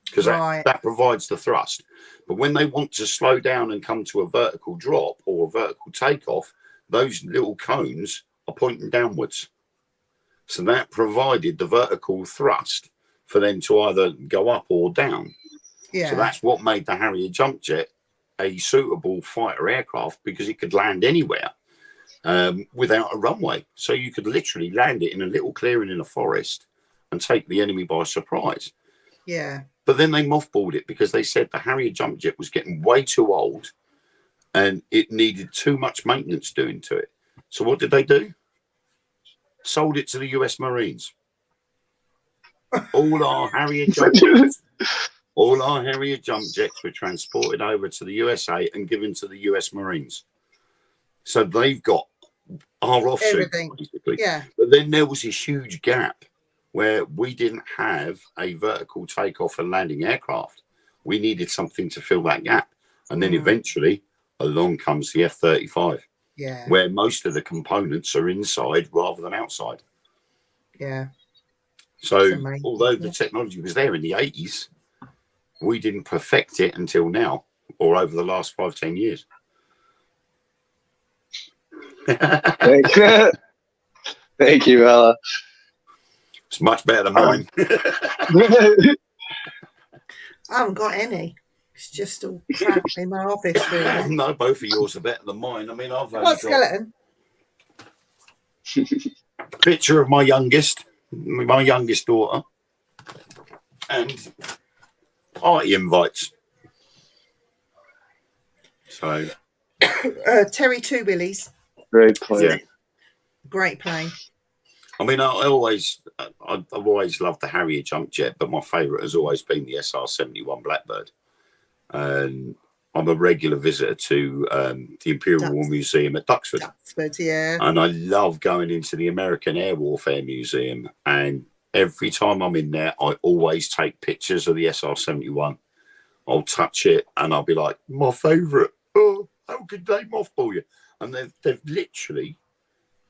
because that provides the thrust. But when they want to slow down and come to a vertical drop or a vertical takeoff, those little cones are pointing downwards. So that provided the vertical thrust for them to either go up or down. Yeah. So that's what made the Harrier jump jet a suitable fighter aircraft, because it could land anywhere without a runway. So you could literally land it in a little clearing in a forest and take the enemy by surprise. Yeah. But then they mothballed it because they said the Harrier jump jet was getting way too old and it needed too much maintenance doing to it. So what did they do? Sold it to the US Marines. All our Harrier jump jets were transported over to the USA and given to the US Marines. So they've got our offsuit, basically. Yeah. But then there was this huge gap where we didn't have a vertical takeoff and landing aircraft. We needed something to fill that gap. And then eventually along comes the F-35, where most of the components are inside rather than outside. Yeah. So although the technology was there in the 80s, we didn't perfect it until now, or over the last 5-10 years. Thank you, Ella. It's much better than mine. I haven't got any. It's just all crap in my office. Really. No, both of yours are better than mine. I mean, I've only got skeleton. Picture of my youngest daughter, and party invites. So, Terry Two Willies. Great plane. Yeah. Great plane. I mean, I've always loved the Harrier jump jet, but my favourite has always been the SR-71 Blackbird. And I'm a regular visitor to the Imperial War Museum at Duxford. Yeah. And I love going into the American Air Warfare Museum. And every time I'm in there, I always take pictures of the SR-71. I'll touch it and I'll be like, my favourite. Oh, how could they mothball you? And they've literally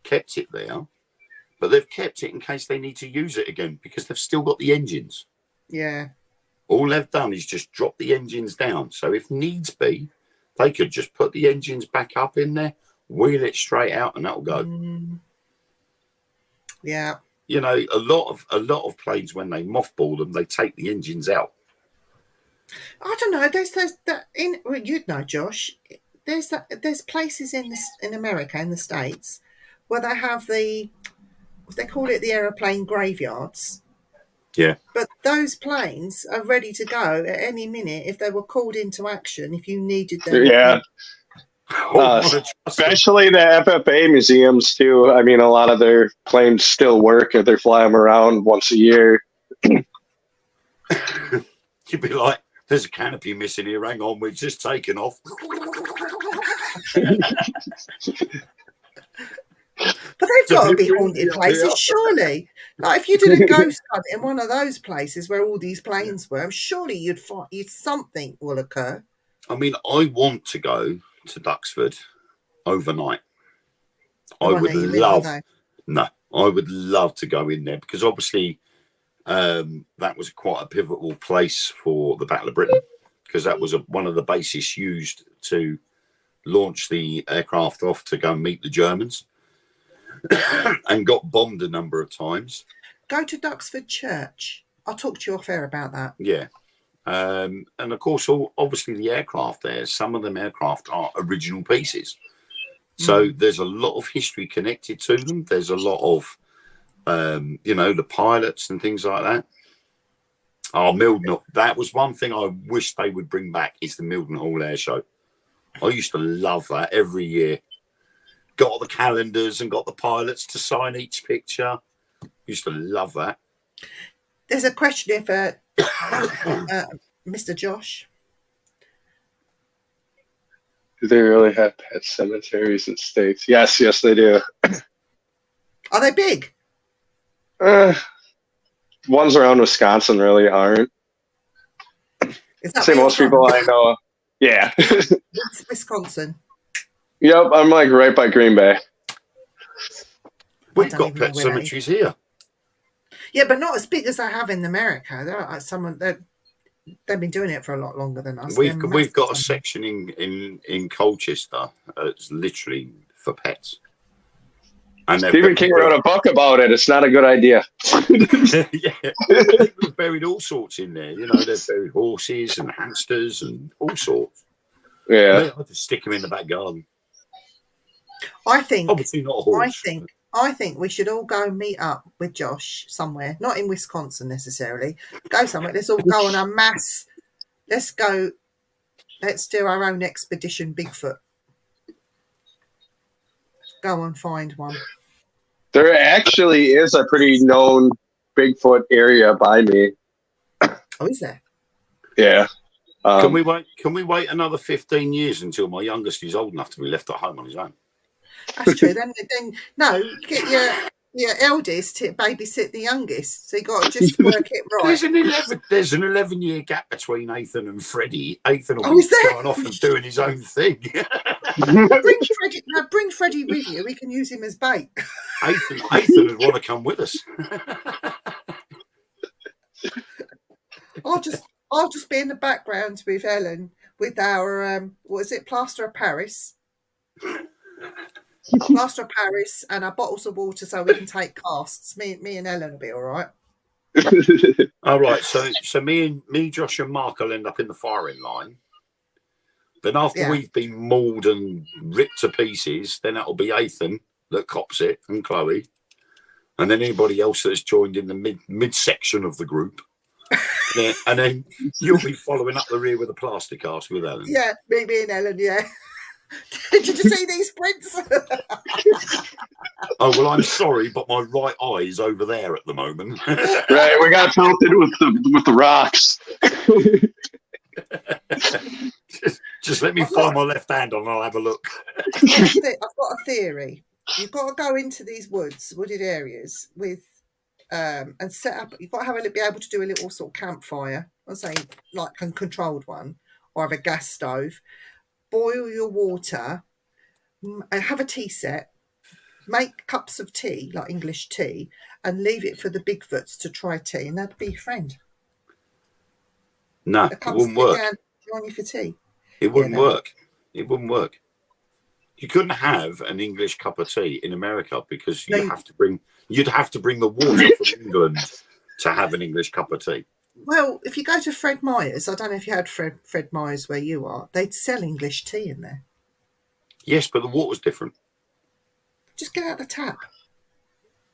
kept it there. But they've kept it in case they need to use it again, because they've still got the engines. Yeah. All they've done is just drop the engines down. So if needs be, they could just put the engines back up in there, wheel it straight out, and that'll go. Yeah. You know, a lot of planes, when they mothball them, they take the engines out. I don't know. You'd know, Josh. There's places in America, in the States, where they have they call it the aeroplane graveyards. Yeah. But those planes are ready to go at any minute if they were called into action, if you needed them. Yeah. Especially the FFA museums, too. I mean, a lot of their planes still work if they fly them around once a year. You'd be like, there's a canopy missing here. Hang on, we've just taken off. But they've got to be haunted places, surely. Like if you did a ghost hunt in one of those places where all these planes were, surely you'd find something will occur. I mean, I want to go to Duxford overnight. I would love to go in there, because obviously that was quite a pivotal place for the Battle of Britain, because that was one of the bases used to launch the aircraft off to go and meet the Germans, and got bombed a number of times. Go to Duxford Church. I'll talk to you off air about that. Yeah. And of course, obviously the aircraft there, some of them aircraft are original pieces. So there's a lot of history connected to them. There's a lot of, the pilots and things like that. Oh, Mildenhall. That was one thing I wish they would bring back, is the Mildenhall Air Show. I used to love that every year. Got all the calendars and got the pilots to sign each picture. Used to love that. There's a question if Mr. Josh. Do they really have pet cemeteries in states? Yes, they do. Are they big? Ones around Wisconsin really aren't. Is that Say most people I know. Yeah. Wisconsin. Yep, I'm like right by Green Bay. We've got pet cemeteries here. Yeah, but not as big as they have in America. They've been doing it for a lot longer than us. We've got a section in Colchester. It's literally for pets. And Stephen King wrote a book about it. It's not a good idea. Yeah, they've buried all sorts in there. They've buried horses and hamsters and all sorts. Yeah, I just stick them in the back garden. I think. Obviously not a horse. I think we should all go meet up with Josh somewhere, not in Wisconsin necessarily. Go somewhere. Let's all go on a mass. Let's go. Let's do our own expedition, Bigfoot. Go and find one. there actually is a pretty known Bigfoot area by me. Oh, is there? Yeah. Can we wait another 15 years until my youngest is old enough to be left at home on his own? That's true. then no, you get your eldest to babysit the youngest. So you got to just work it right. There's an 11-year gap between Ethan and Freddie. Ethan will be is there? going off and doing his own thing. Bring Freddie with you. We can use him as bait. Ethan would want to come with us. I'll just be in the background with Ellen with our what is it, plaster of Paris. Plaster of Paris and our bottles of water so we can take casts. Me and Ellen will be all right. All right, so me, Josh and Mark will end up in the firing line. Then after we've been mauled and ripped to pieces, then that'll be Ethan that cops it and Chloe. And then anybody else that's joined in the mid-section of the group. Yeah, and then you'll be following up the rear with a plastic cast with Ellen. Yeah, me and Ellen, yeah. Did you see these prints? Oh, well, I'm sorry, but my right eye is over there at the moment. Right, we got pelted with the rocks. just let me find my left hand and I'll have a look. I've got a theory. You've got to go into these wooded areas with and set up. You've got to be able to do a little sort of campfire. I'm saying like a controlled one, or have a gas stove. Boil your water, have a tea set, make cups of tea, like English tea, and leave it for the Bigfoots to try tea, and that'd be your friend. No, it wouldn't work. Join you for tea. It wouldn't work. It wouldn't work. You couldn't have an English cup of tea in America because you'd have to bring the water from England to have an English cup of tea. Well, if you go to Fred Meyer's, I don't know if you had Fred Meyer's where you are, they'd sell English tea in there. Yes, but the water's different. Just get out the tap.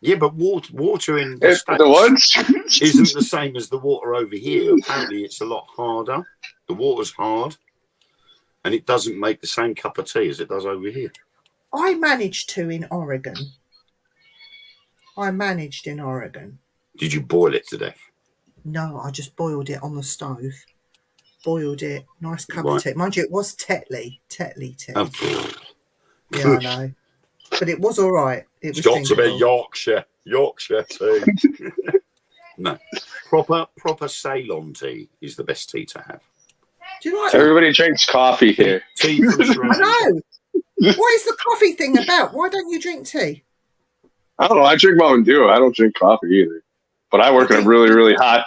Yeah, but water in the States isn't the same as the water over here. Apparently, it's a lot harder. The water's hard, and it doesn't make the same cup of tea as it does over here. I managed to in Oregon. Did you boil it to death? No, I just boiled it on the stove. Boiled it, nice cup of tea. Mind you, it was Tetley tea. Oh. Yeah, I know. But it was all right. It's got to be Yorkshire tea. No, proper Ceylon tea is the best tea to have. Do you like Everybody drinks coffee here. Tea from Sri Lanka. I know. What is the coffee thing about? Why don't you drink tea? I don't know. I drink Mountain Dew. I don't drink coffee either. But I work in a really, really hot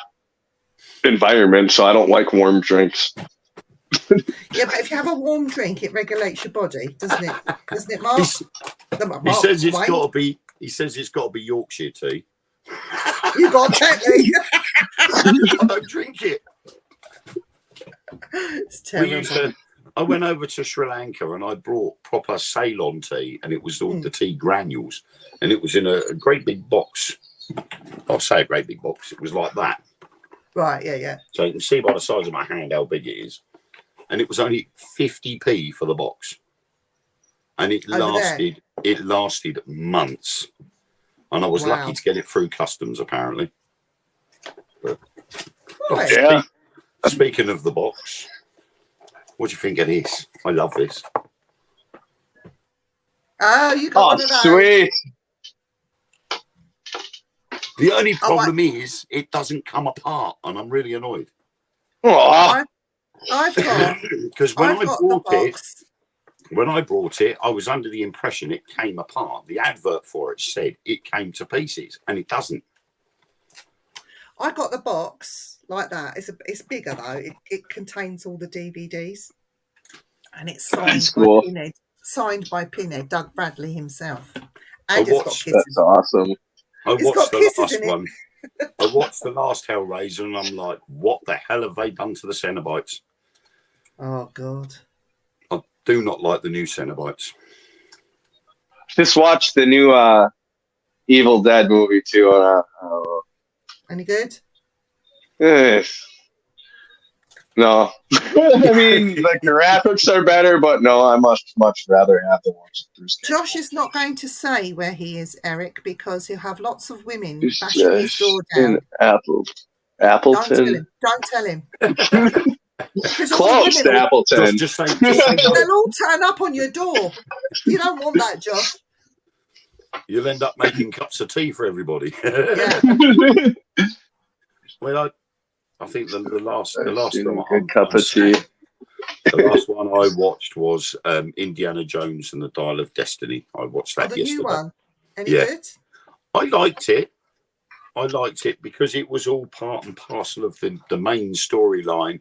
environment, so I don't like warm drinks. Yeah, but if you have a warm drink, it regulates your body, doesn't it? Doesn't it, Mark? He Mark says it's Wayne, got to be. He says it's got to be Yorkshire tea. You got Tetley. I don't drink it. It's We used terrible. to. I went over to Sri Lanka and I brought proper Ceylon tea, and it was all the tea granules, and it was in a great big box. I'll say a great big box. It was like that. Right, yeah. So you can see by the size of my hand how big it is. And it was only 50p for the box. And it lasted months. And I was lucky to get it through customs, apparently. But, Right. Yeah. Speaking of the box, what do you think of this? I love this. Oh, you got Oh, one of those. sweet. The only problem is it doesn't come apart, and I'm really annoyed. Oh, I've got. Because when I've I got the brought it, box. I was under the impression it came apart. The advert for it said it came to pieces, and it doesn't. I got the box like that. It's bigger though. It contains all the DVDs, and it's signed cool. by Pinhead. Signed by Pinhead, Doug Bradley himself, I and it's got watched- kisses. that's awesome. I It's watched got the kisses last in it. one. I watched the last Hellraiser, and I'm like, what the hell have they done to the Cenobites? Oh God! I do not like the new Cenobites. Just watched the new Evil Dead movie too. Any good? No, I mean the graphics are better, but no, I much rather have the ones with Bruce Campbell. Josh is not going to say where he is, Eric, because he'll have lots of women He's bashing his door down. in Appleton. Don't tell him. Because all the Close to women Appleton. Just say no. they'll all turn up on your door. You don't want that, Josh. You'll end up making cups of tea for everybody. Yeah. Well, I think the last film good cup of tea. The last one I watched was Indiana Jones and the Dial of Destiny. I watched that The yesterday. new one. Any Yeah. good? I liked it. Because it was all part and parcel of the main storyline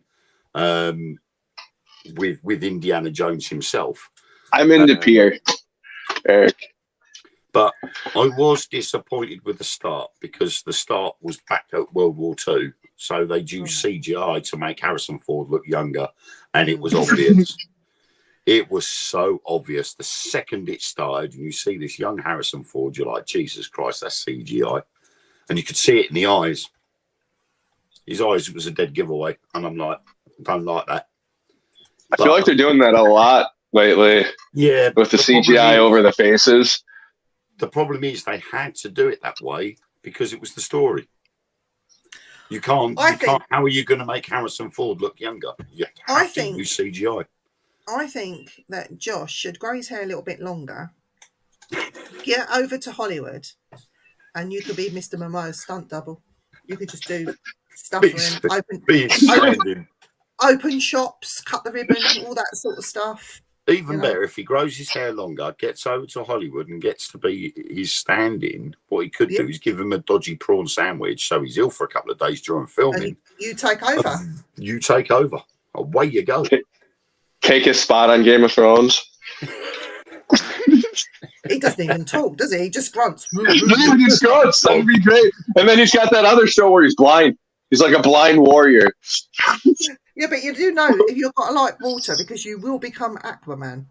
with Indiana Jones himself. I'm into Pierre, Eric. But I was disappointed with the start because the start was back at World War II. So they used CGI to make Harrison Ford look younger. And it was obvious. It was so obvious. The second it started and you see this young Harrison Ford, you're like, Jesus Christ, that's CGI. And you could see it in the eyes. His eyes was a dead giveaway. And I'm like, don't like that. I feel like they're doing that a lot lately. Yeah. With the CGI over the faces. The problem is they had to do it that way because it was the story. You can't. How are you going to make Harrison Ford look younger? You have to use CGI. I think that Josh should grow his hair a little bit longer, get over to Hollywood, and you could be Mr. Momoa's stunt double. You could just do stuff for him, open shops, cut the ribbon, all that sort of stuff. Even better, if he grows his hair longer, gets over to Hollywood and gets to be his stand-in, what he could do is give him a dodgy prawn sandwich so he's ill for a couple of days during filming. And you take over. You take over. Away you go. Take his spot on Game of Thrones. He doesn't even talk, does he? He just grunts. He just grunts. That would be great. And then he's got that other show where he's blind. He's like a blind warrior. Yeah, but you do know if you've got to like water because you will become Aquaman.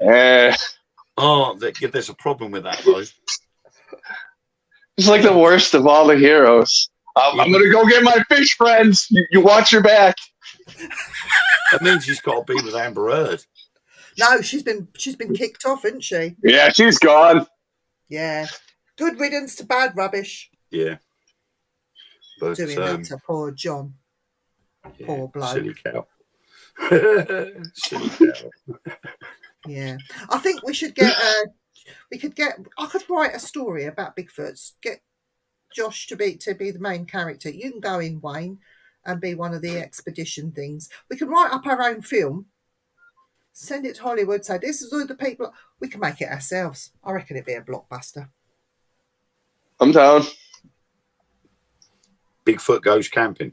There's a problem with that, though. He's like the worst of all the heroes. I'm going to go get my fish friends. You watch your back. That means he's got to be with Amber Heard. No, she's been kicked off, isn't she? Yeah, she's gone. Yeah. Good riddance to bad rubbish. Yeah. But, doing that to poor John. Yeah, poor bloke. Silly cow. Silly cow. Yeah. I think we should get I could write a story about Bigfoots. Get Josh to be the main character. You can go in, Wayne, and be one of the expedition things. We can write up our own film, send it to Hollywood, say this is all the people. We can make it ourselves. I reckon it'd be a blockbuster. I'm down. Bigfoot goes camping.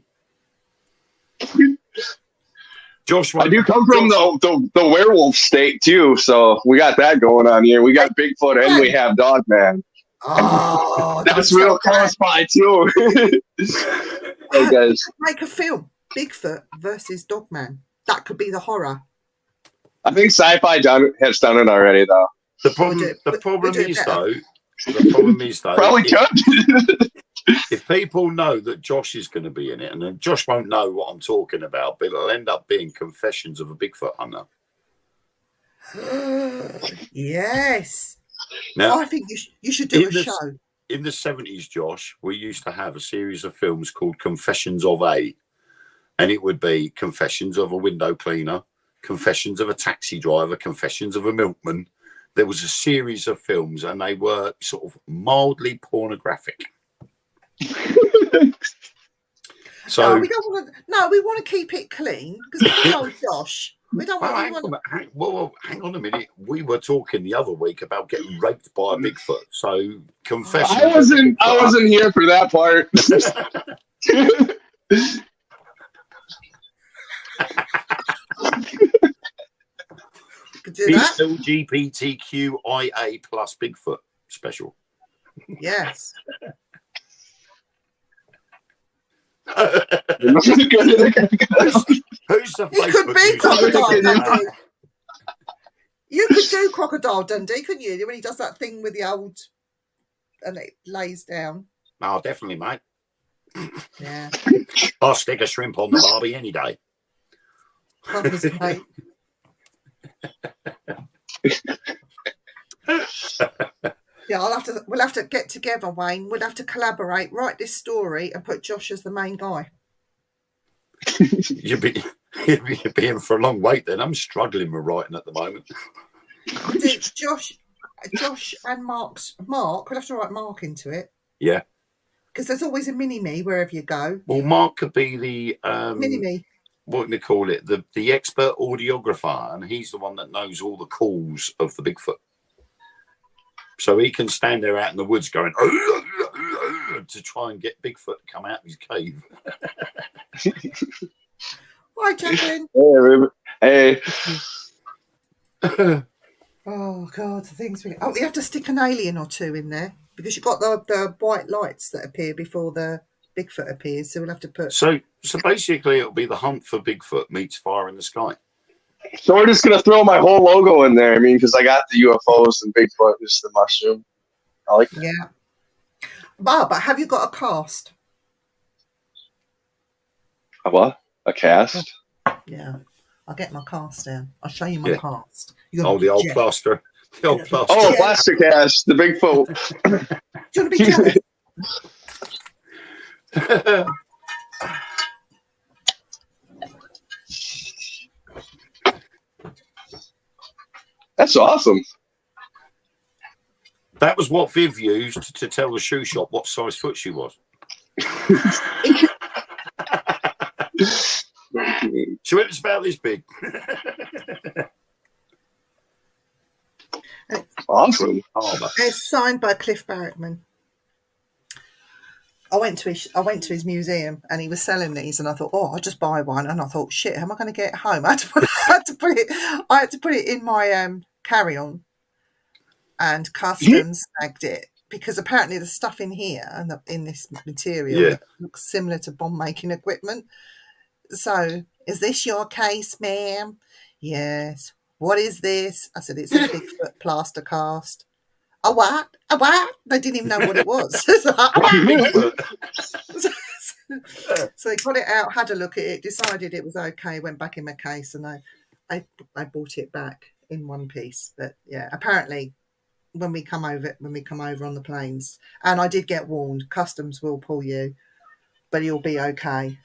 Josh, I do come from the werewolf state too, so we got that going on here. We got Bigfoot and we have Dogman. Oh, That's don't real tell close that. by too. Hey guys, Make a film, Bigfoot versus Dogman. That could be the horror. I think Sci-Fi has done it already though. The We'll problem do it is better. though, Probably could. if people know that Josh is going to be in it, and then Josh won't know what I'm talking about, but it'll end up being Confessions of a Bigfoot Hunter. Yes. Now, I think you should do a show. In the 70s, Josh, we used to have a series of films called Confessions of A, and it would be Confessions of a Window Cleaner, Confessions of a Taxi Driver, Confessions of a Milkman. There was a series of films, and they were sort of mildly pornographic. So No, we don't want to. No, we want to keep it clean because we know Josh. We don't well, want. hang on a minute. We were talking the other week about getting raped by a Bigfoot. So confession. I wasn't here for that part. Could do that. LGBTQIA plus Bigfoot special. Yes. Who's the It could Facebook be user? Crocodile Dundee. You could do Crocodile Dundee, couldn't you? When he does that thing with the old and it lays down. Oh, definitely, mate. Yeah. I'll stick a shrimp on the barbie any day. Covers the plate. Yeah, we'll have to get together, Wayne. We'll have to collaborate, write this story, and put Josh as the main guy. You'd be in for a long wait then. I'm struggling with writing at the moment. Dude, Josh and Mark, we'll have to write Mark into it. Yeah. Because there's always a mini-me wherever you go. Well, Mark could be the Mini-me. what can they call it? The expert audiographer, and he's the one that knows all the calls of the Bigfoot. So he can stand there out in the woods going to try and get Bigfoot to come out of his cave. Hi, Jacqueline. Hey. Oh, God, the things we... Oh, we have to stick an alien or two in there because you've got the white lights that appear before the Bigfoot appears, so we'll have to put... So basically it'll be the hunt for Bigfoot meets Fire in the Sky. So we're just gonna throw my whole logo in there. I mean, because I got the UFOs and Bigfoot, just the mushroom. I like that. Yeah. But have you got a cast? A what? A cast? Yeah. I'll get my cast down. I'll show you my cast. Oh, the old plaster. The old plaster. Oh, plaster cast. The Bigfoot. Do you want to be jealous? That's awesome. That was what Viv used to tell the shoe shop what size foot she was. She went, it's about this big. Awesome. It's signed by Cliff Barrettman. I went to his museum and he was selling these, and I thought, oh, I'll just buy one. And I thought, shit, how am I going to get it home? I had to put it in my carry-on, and customs snagged it because apparently the stuff in here and in this material looks similar to bomb making equipment. So, is this your case, ma'am? Yes. What is this? I said, it's a Bigfoot plaster cast. A what? A what? They didn't even know what it was. So they got it out, had a look at it, decided it was okay, went back in my case, and I bought it back in one piece. But yeah, apparently when we come over on the planes, and I did get warned, customs will pull you, but you'll be okay.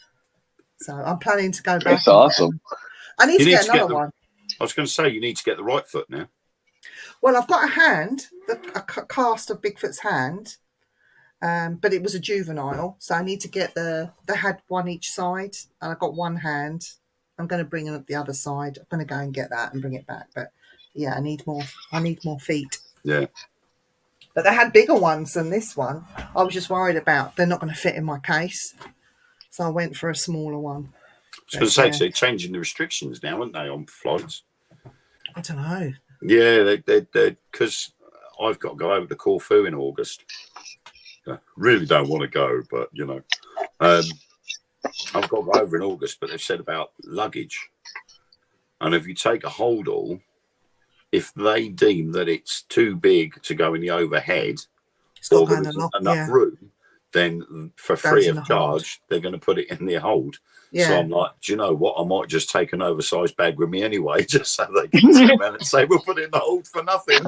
So I'm planning to go back. That's awesome. I need to get another one. I was going to say, you need to get the right foot now. Well, I've got a hand, a cast of Bigfoot's hand, but it was a juvenile, so I need to get they had one each side, and I got one hand. I'm going to bring up the other side. I'm going to go and get that and bring it back. But yeah, I need more feet. Yeah. But they had bigger ones than this one. I was just worried about they're not going to fit in my case, so I went for a smaller one. I was going to say, they're changing the restrictions now, aren't they, on flights? I don't know. Yeah, they because I've got to go over to Corfu in August. I really don't want to go, but I've got to go over in August. But they've said about luggage, and if you take a hold all, if they deem that it's too big to go in the overhead, or there isn't enough room, then for free of charge, they're going to put it in the hold. Yeah. So I'm like, do you know what? I might just take an oversized bag with me anyway, just so they can turn around and say, we'll put it in the hold for nothing.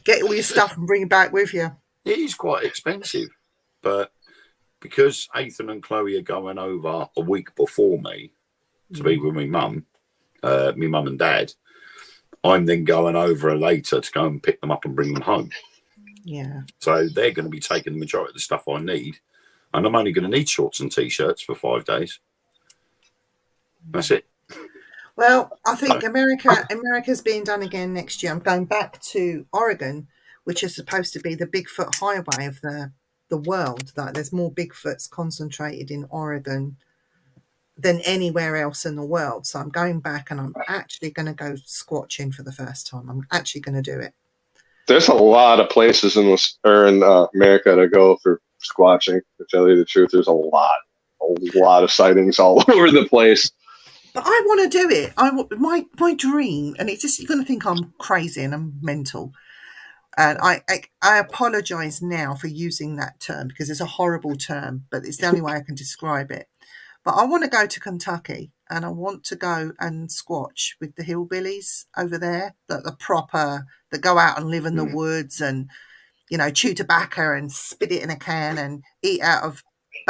Get all your stuff and bring it back with you. It is quite expensive, but because Ethan and Chloe are going over a week before me to be with my mum and dad, I'm then going over later to go and pick them up and bring them home. Yeah. So they're going to be taking the majority of the stuff I need. And I'm only going to need shorts and T-shirts for 5 days. That's it. Well, I think America's being done again next year. I'm going back to Oregon, which is supposed to be the Bigfoot highway of the world. Like, there's more Bigfoots concentrated in Oregon than anywhere else in the world. So I'm going back and I'm actually going to go squatching for the first time. I'm actually going to do it. There's a lot of places in America to go for squatching. To tell you the truth, there's a lot of sightings all over the place. But I want to do it. My dream, and it's just, you're going to think I'm crazy and I'm mental. And I apologize now for using that term because it's a horrible term, but it's the only way I can describe it. But I want to go to Kentucky and I want to go and squatch with the hillbillies over there, that go out and live in the woods and, chew tobacco and spit it in a can and eat out of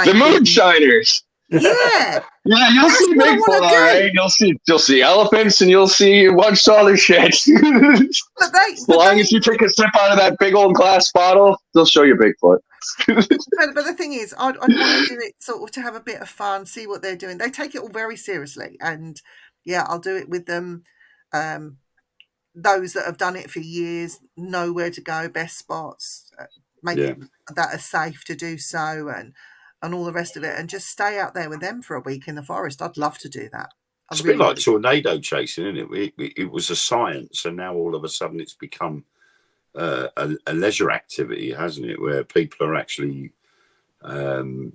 the moonshiners. Yeah. Yeah, you'll see Bigfoot, all right. You'll see elephants and you'll see a bunch of other shit. As long as you take a sip out of that big old glass bottle, they'll show you Bigfoot. But the thing is, I'd want to do it sort of to have a bit of fun, see what they're doing. They take it all very seriously, and yeah, I'll do it with them. Those that have done it for years know where to go, best spots, make it that are safe to do so, and all the rest of it, and just stay out there with them for a week in the forest. I'd love to do that. It's a bit like tornado chasing, isn't it? It was a science, and now all of a sudden it's become a leisure activity, hasn't it? Where people are actually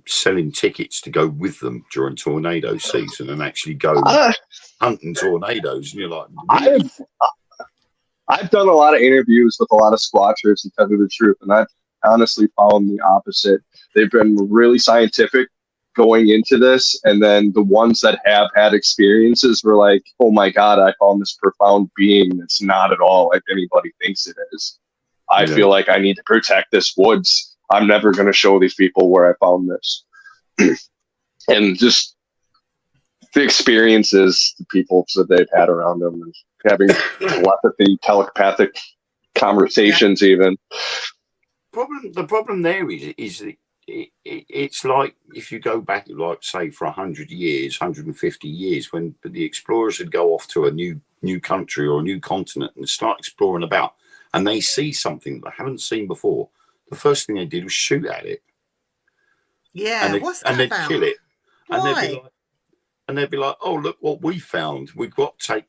selling tickets to go with them during tornado season and actually go hunting tornadoes. And you're like, really? I've done a lot of interviews with a lot of squatchers, to tell you the truth, and I've honestly found the opposite. They've been really scientific going into this, and then the ones that have had experiences were like, oh my God, I found this profound being that's not at all like anybody thinks it is. I feel like I need to protect this woods. I'm never going to show these people where I found this. And just the experiences the people that they've had around them, and having telepathy, telepathic conversations even. The problem there is it's like if you go back, like say for 100 years, 150 years, when the explorers would go off to a new country or a new continent and start exploring about, and they see something they haven't seen before, the first thing they did was shoot at it. Yeah, and they'd kill it. Why? And they'd be like, "Oh, look what we found! We got to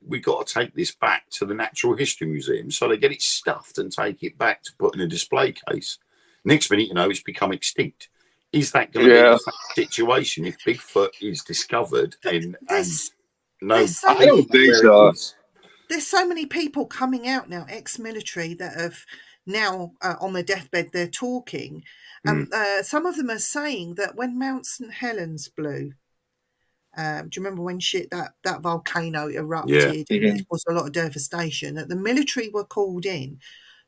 take this back to the Natural History Museum." So they get it stuffed and take it back to put in a display case. Next minute, it's become extinct. Is that going to be the situation if Bigfoot is discovered? I don't think so. There's so many people coming out now, ex-military, that have now on their deathbed, they're talking. Some of them are saying that when Mount St. Helens blew, do you remember when that volcano erupted and it caused a lot of devastation, that the military were called in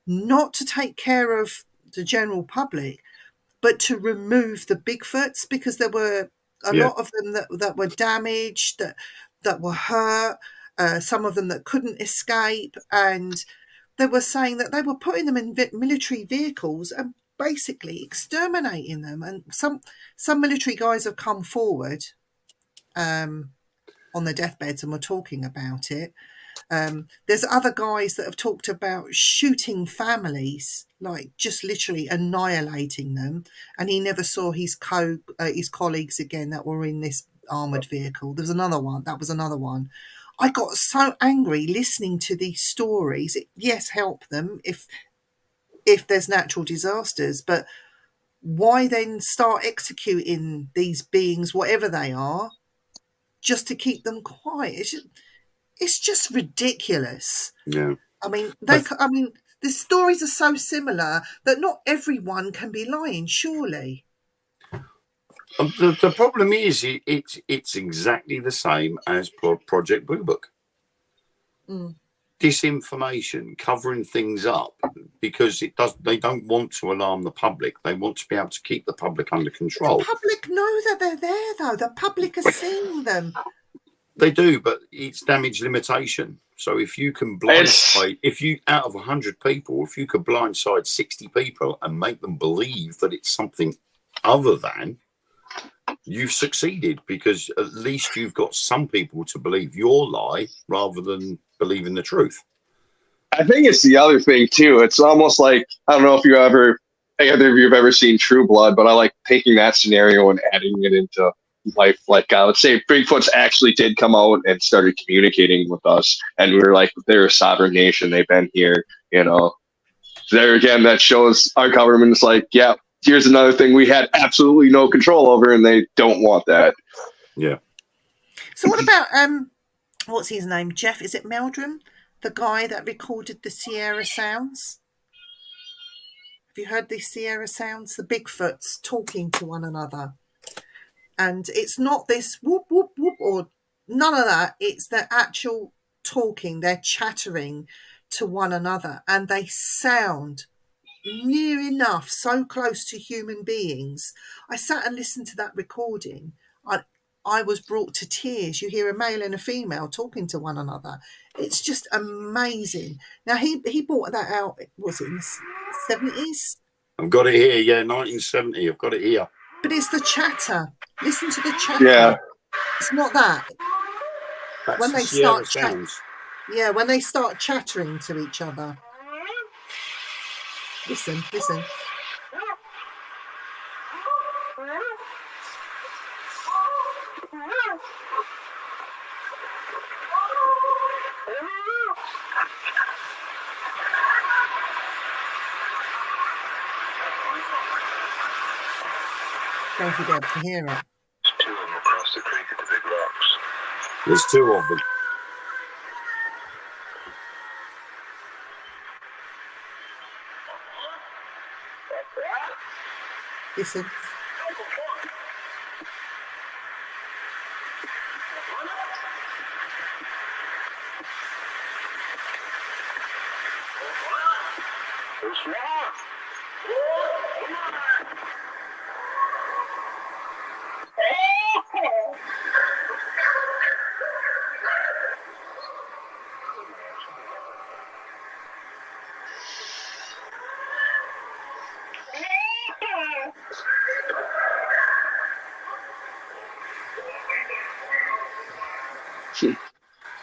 not to take care of the general public, but to remove the Bigfoots, because there were a lot of them that were damaged, that were hurt, some of them that couldn't escape, and they were saying that they were putting them in military vehicles and basically exterminating them. And some military guys have come forward on their deathbeds and were talking about it. There's other guys that have talked about shooting families, like just literally annihilating them, and he never saw his colleagues again that were in this armored vehicle. There was another one. That was another one. I got so angry listening to these stories. Yes, help them if there's natural disasters, but why then start executing these beings, whatever they are, just to keep them quiet? It's just ridiculous. Yeah. I mean, the stories are so similar that not everyone can be lying, surely. The problem is it's exactly the same as Project Blue Book. Disinformation, covering things up because they don't want to alarm the public. They want to be able to keep the public under control. The public know that they're there, though. The public are seeing them. They do, but it's damage limitation. So if you can blindside, out of 100 people, if you could blindside 60 people and make them believe that it's something other than, you've succeeded, because at least you've got some people to believe your lie rather than believing the truth. I think it's the other thing too. It's almost like, I don't know if either of you have ever seen True Blood, but I like taking that scenario and adding it into life. Like, let's say Bigfoots actually did come out and started communicating with us, and we were like, they're a sovereign nation. They've been here, There again, that shows our government's like, yeah, here's another thing we had absolutely no control over, and they don't want that. Yeah. So what about what's his name? Jeff? Is it Meldrum? The guy that recorded the Sierra sounds? Have you heard these Sierra sounds? The Bigfoots talking to one another. And it's not this whoop, whoop, whoop, or none of that. It's the actual talking. They're chattering to one another, and they sound near enough so close to human beings. I sat and listened to that recording. I was brought to tears. You hear a male and a female talking to one another. It's just amazing. Now, he brought that out, was it in the 70s? I've got it here, yeah, 1970. I've got it here. But it's the chatter. Listen to the chatter. Yeah. It's not that. That's when the they Sierra start sounds. Yeah, when they start chattering to each other. Listen. Don't you be able to hear it. There's two of them across the creek at the big rocks. There's two of them. Listen.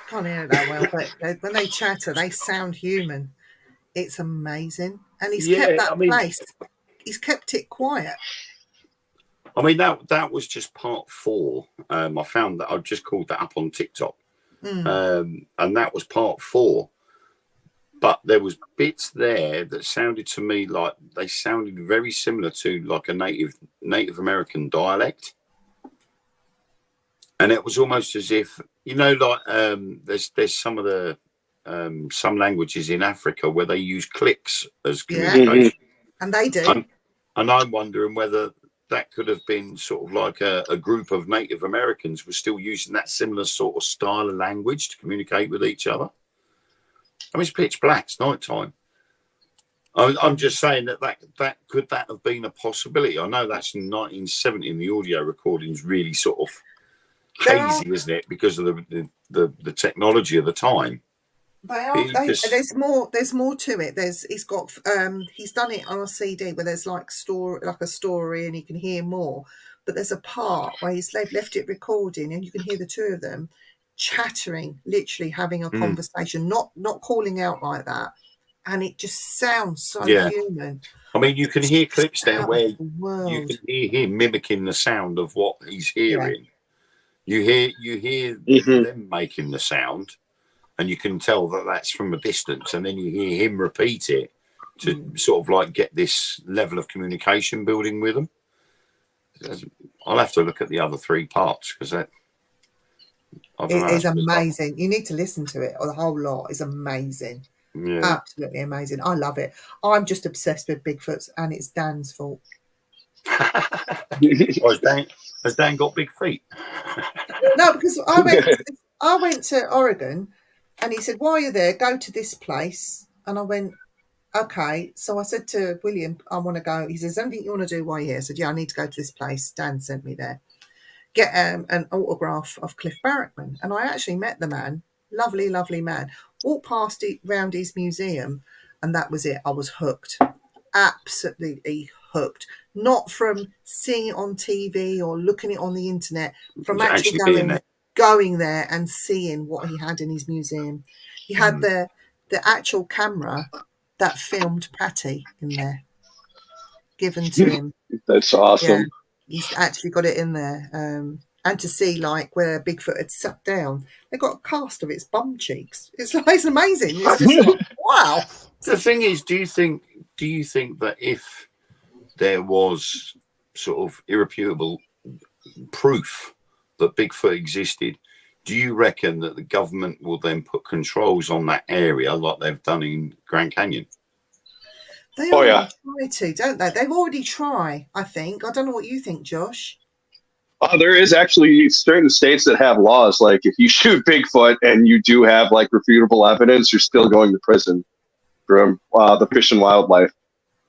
Can't hear it that well, but when they chatter, they sound human. It's amazing, and he's kept that place. He's kept it quiet. I mean, that was just part 4. I found that I've just called that up on TikTok, and that was part 4. But there was bits there that sounded to me like they sounded very similar to like a Native American dialect. And it was almost as if, like there's some of the some languages in Africa where they use clicks as communication. And they do. And I'm wondering whether that could have been sort of like a group of Native Americans were still using that similar sort of style of language to communicate with each other. I mean, it's pitch black, it's night time. I'm just saying that could have been a possibility. I know that's in 1970 and the audio recording's really sort of hazy, isn't it? Because of the technology of the time. There's more to it. He's done it on a CD where there's like a story and you can hear more. But there's a part where they've left it recording and you can hear the two of them chattering, literally having a conversation, not calling out like that. And it just sounds so human. I mean, you can hear clips there where you can hear him mimicking the sound of what he's hearing. You hear Mhm. them making the sound, and you can tell that that's from a distance, and then you hear him repeat it to sort of like get this level of communication building with them. I'll have to look at the other three parts because that I don't It know. is That's bizarre. amazing. You need to listen to it. Or the whole lot is amazing. Yeah. Absolutely amazing. I love it. I'm just obsessed with Bigfoot, and it's Dan's fault. Oh, has Dan got big feet? No, because I went to Oregon, and he said, "While you're there, go to this place." And I went, "Okay." So I said to William, "I want to go." He says, "Is there anything you want to do while you're here?" I said, "Yeah, I need to go to this place. Dan sent me there. Get an autograph of Cliff Barrackman." And I actually met the man. Lovely, lovely man. Walked past it round his museum, and that was it. I was hooked. Absolutely hooked. Not from seeing it on TV or looking it on the internet, from actually being there. going there and seeing what he had in his museum. He had the actual camera that filmed Patty in there, given to him. That's awesome. Yeah, he's actually got it in there. And to see like where Bigfoot had sat down, they got a cast of its bum cheeks. It's amazing. It's just like, wow. The thing is, do you think that if there was sort of irrefutable proof that Bigfoot existed, do you reckon that the government will then put controls on that area like they've done in Grand Canyon? They Oh, already yeah. try to, don't they? They've already tried, I think. I don't know what you think, Josh. There is actually certain states that have laws like if you shoot Bigfoot and you do have like refutable evidence, you're still going to prison. From the Fish and Wildlife,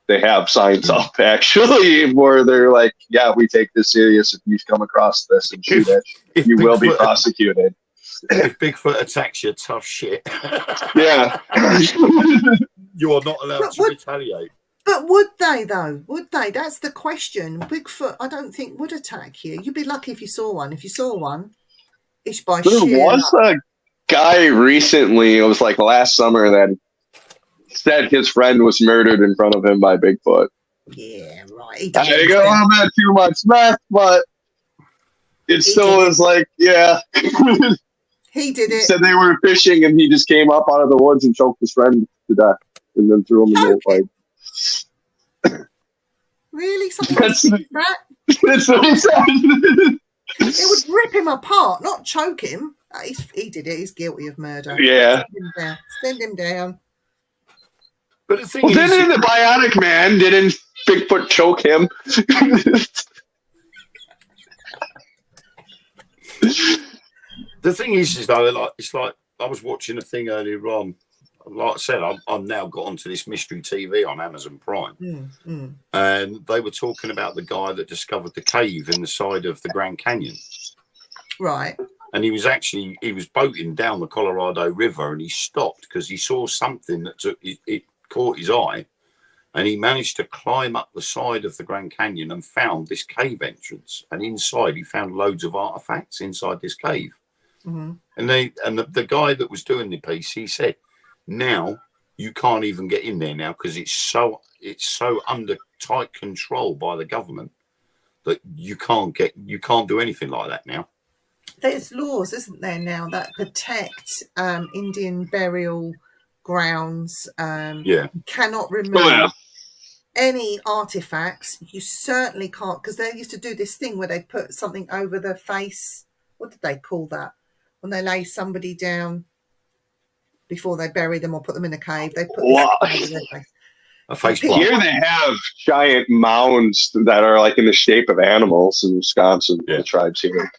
they have signs up actually where they're like, "Yeah, we take this serious. If you come across this and shoot it, you will be prosecuted." If Bigfoot attacks you, tough shit. Yeah. You are not allowed to retaliate. But would they, though? Would they? That's the question. Bigfoot, I don't think, would attack you. You'd be lucky if you saw one. If you saw one, it's by There sheer was luck. a guy recently, it was like last summer, that said his friend was murdered in front of him by Bigfoot. Yeah, right. He I go, I'm at too much meth, but it still is like, yeah. He did it. Said they were fishing and he just came up out of the woods and choked his friend to death and then threw him in the lake. Really? Something That's like that? That's what he said. It would rip him apart, not choke him. He did it. He's guilty of murder. Yeah. Send him down. But the thing Well, is, didn't the Bionic Man, didn't Bigfoot choke him? the thing is though, like it's like I was watching a thing earlier on. Like I said, I've now got onto this mystery TV on Amazon Prime, and they were talking about the guy that discovered the cave in the side of the Grand Canyon. Right. And he was boating down the Colorado River, and he stopped because he saw something that it caught his eye, and he managed to climb up the side of the Grand Canyon and found this cave entrance. And inside, he found loads of artifacts inside this cave. Mm-hmm. And the guy that was doing the piece, he said, now you can't even get in there now because it's so under tight control by the government that you can't do anything like that now. There's laws, isn't there, now that protect Indian burial grounds. You cannot remove any artifacts. You certainly can't, because they used to do this thing where they put something over the face. What did they call that? When they lay somebody down before they bury them or put them in a cave, they put this over their face. A face Here they have giant mounds that are like in the shape of animals in Wisconsin. The tribes here.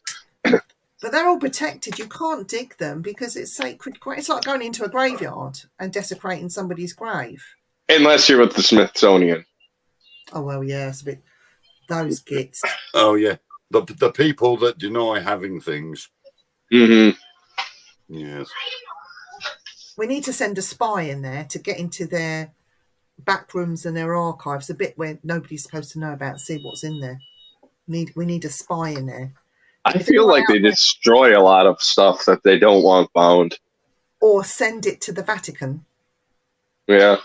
But they're all protected. You can't dig them because it's sacred. It's like going into a graveyard and desecrating somebody's grave. Unless you're with the Smithsonian. Oh, well, yeah. It's a bit... Those kids. Oh, yeah. The people that deny having things. Mm-hmm. Yes. We need to send a spy in there to get into their back rooms and their archives, the bit where nobody's supposed to know about, see what's in there. We need a spy in there. I feel like they destroy a lot of stuff that they don't want found. Or send it to the Vatican. Yeah.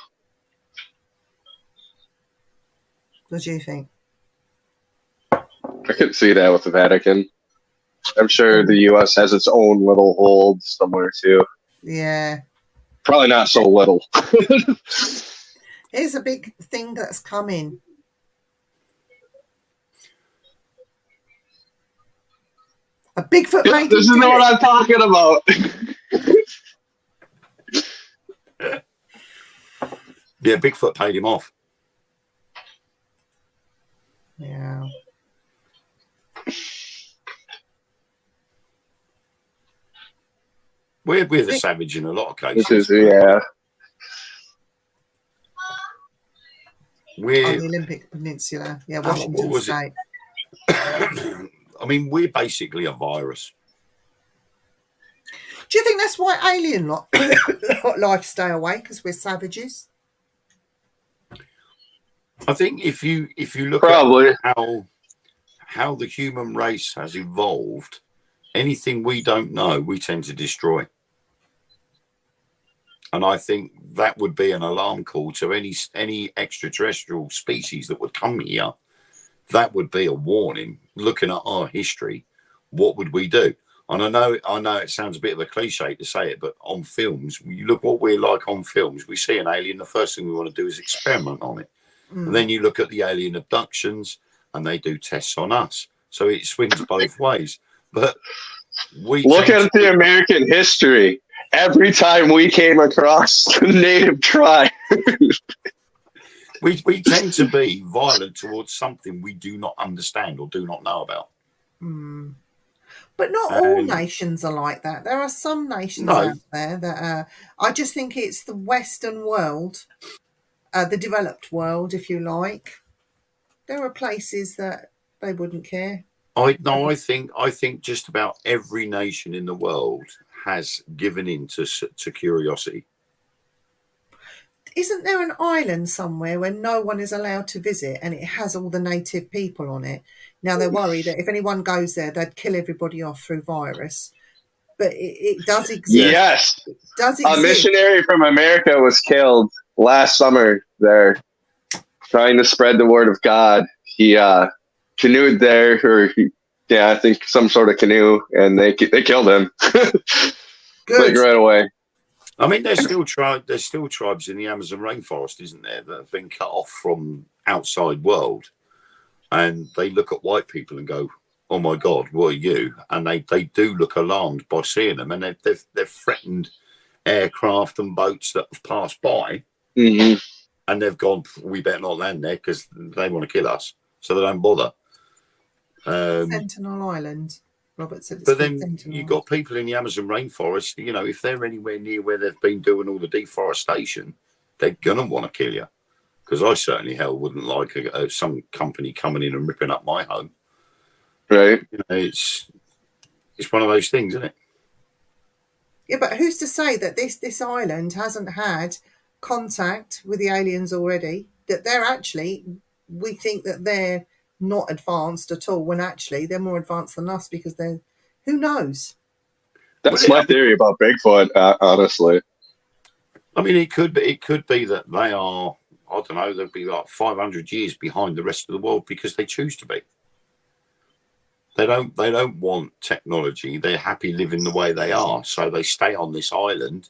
What do you think? I could see that with the Vatican. I'm sure the U.S. has its own little hold somewhere too. Yeah. Probably not so little. Here's a big thing that's coming. A Bigfoot made This him is do what it. I'm talking about. Yeah, Bigfoot paid him off. Yeah. We're the savage in a lot of This cases. is yeah. On We're, the Olympic Peninsula. Yeah, what Washington was it? State. I mean, we're basically a virus. Do you think that's why alien life stay away? Because we're savages? I think if you look Probably. at how the human race has evolved, anything we don't know, we tend to destroy. And I think that would be an alarm call to any extraterrestrial species that would come here. That would be a warning. Looking at our history, what would we do? And I know it sounds a bit of a cliche to say it, but on films, you look what we're like on films. We see an alien, the first thing we want to do is experiment on it. And then you look at the alien abductions, and they do tests on us. So it swings both ways. But we Look tend at to- the American history. Every time we came across the native tribe, we tend to be violent towards something we do not understand or do not know about. But not all And- nations are like that. There are some nations No. out there that are. I just think it's the Western world, the developed world, if you like. There are places that they wouldn't care. I think just about every nation in the world has given in to curiosity. Isn't there an island somewhere where no one is allowed to visit and it has all the native people on it? Now they're worried that if anyone goes there, they'd kill everybody off through virus. But it does exist. yes, It does a exist. missionary from America was killed last summer there, trying to spread the word of God. He canoed there, I think some sort of canoe, and they killed him Good. like right away. I mean, there's still tribes in the Amazon rainforest, isn't there, that have been cut off from outside world, and they look at white people and go, "Oh my God, what are you?" And they do look alarmed by seeing them, and they've threatened aircraft and boats that have passed by, Hmm. and they've gone, "We better not land there because they want to kill us," so they don't bother. Sentinel Island. Robert said it's But called then Sentinel. you've got people in the Amazon rainforest, if they're anywhere near where they've been doing all the deforestation, they're going to want to kill you. Because I certainly wouldn't like some company coming in and ripping up my home. Right. It's one of those things, isn't it? Yeah, but who's to say that this island hasn't had contact with the aliens already? That they're actually, we think that they're not advanced at all, when actually they're more advanced than us because they're, who knows? That's my theory about Bigfoot, honestly. I mean, it could be that they are, I don't know, they'll be like 500 years behind the rest of the world because they choose to be. They don't want technology. They're happy living the way they are. So they stay on this island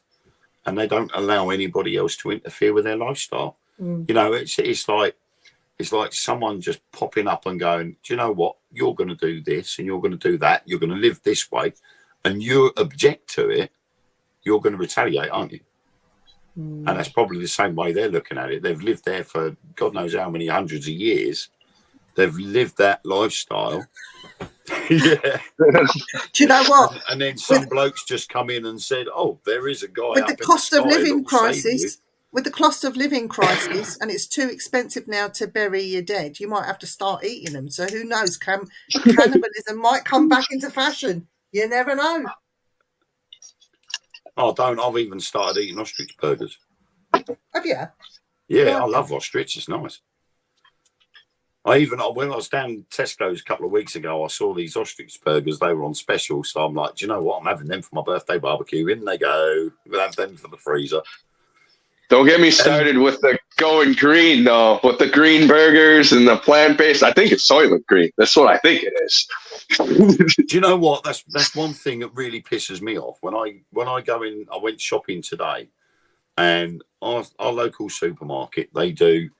and they don't allow anybody else to interfere with their lifestyle. It's like someone just popping up and going, "Do you know what? You're going to do this and you're going to do that. You're going to live this way." And you object to it, you're going to retaliate, aren't you? And that's probably the same way they're looking at it. They've lived there for God knows how many hundreds of years. They've lived that lifestyle. Yeah. Do you know what? And then some blokes just come in and said, "Oh, there is a guy With up the in cost the of sky living that will save you." crisis, and it's too expensive now to bury your dead, you might have to start eating them. So who knows? Cannibalism might come back into fashion. You never know. Oh, don't! I've even started eating ostrich burgers. Have you? Yeah, I love ostrich. It's nice. When I was down Tesco's a couple of weeks ago, I saw these ostrich burgers. They were on special, so I'm like, "Do you know what? I'm having them for my birthday barbecue." In they go. We'll have them for the freezer. Don't get me started with the going green, though. With the green burgers and the plant-based. I think it's Soylent Green. That's what I think it is. Do you know what? That's one thing that really pisses me off. When I go in, I went shopping today, and our local supermarket, they do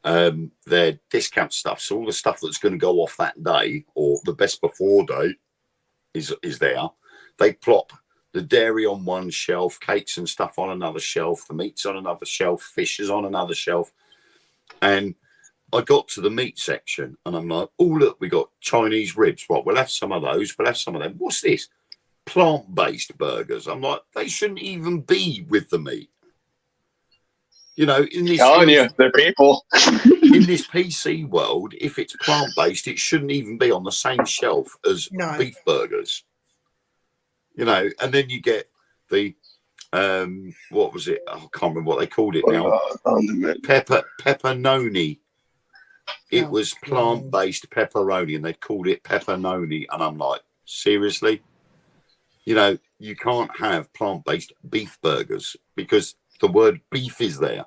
their discount stuff. So all the stuff that's going to go off that day or the best before date is there. They plop the dairy on one shelf, cakes and stuff on another shelf, the meat's on another shelf, fish is on another shelf. And I got to the meat section and I'm like, oh, look, we got Chinese ribs. Well, we'll have some of those. We'll have some of them. What's this? Plant-based burgers. I'm like, they shouldn't even be with the meat. You know, Telling you, they're people. In this PC world, if it's plant-based, it shouldn't even be on the same shelf as beef burgers. You know, and then you get the what was it? I can't remember what they called it now. Pepperoni. It was plant-based pepperoni, and they called it pepperoni. And I'm like, seriously? You know, you can't have plant-based beef burgers because the word beef is there.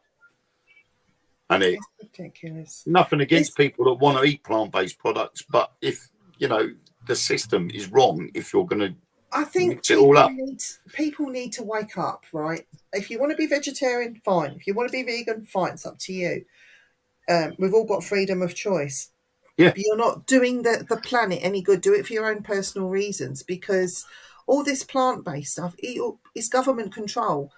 And it's ridiculous. Nothing against people that want to eat plant-based products, but if, you know, the system is wrong, if you're going to I think people need to wake up, right? If you want to be vegetarian, fine. If you want to be vegan, fine. It's up to you. We've all got freedom of choice. Yeah. But you're not doing the planet any good. Do it for your own personal reasons, because all this plant-based stuff is government control.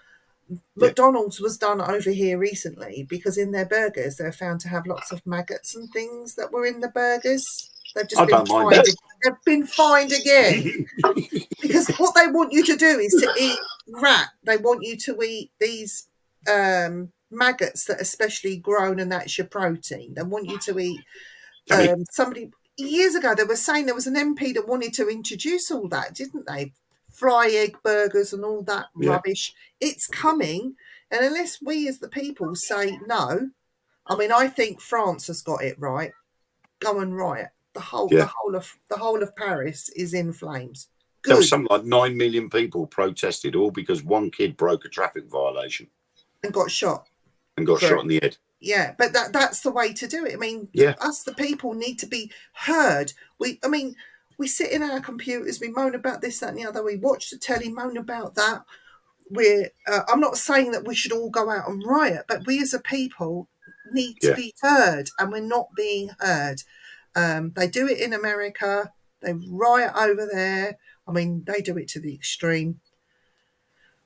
Yeah. McDonald's was done over here recently because in their burgers, they're found to have lots of maggots and things that were in the burgers. They've just been fined. They've been fined again because what they want you to do is to eat rat. They want you to eat these maggots that are specially grown, and that's your protein. They want you to eat. Somebody years ago they were saying there was an MP that wanted to introduce all that, didn't they? Fry egg burgers and all that rubbish. It's coming, and unless we as the people say no, I mean, I think France has got it right. Go and riot. The whole of Paris is in flames. Good. There was something like 9 million people protested, all because one kid broke a traffic violation and got shot. Shot in the head. Yeah, but that's the way to do it. I mean, us the people need to be heard. We sit in our computers, we moan about this, that, and the other. We watch the telly, moan about that. I'm not saying that we should all go out and riot, but we as a people need to be heard, and we're not being heard. They do it in America. They riot over there. I mean, they do it to the extreme.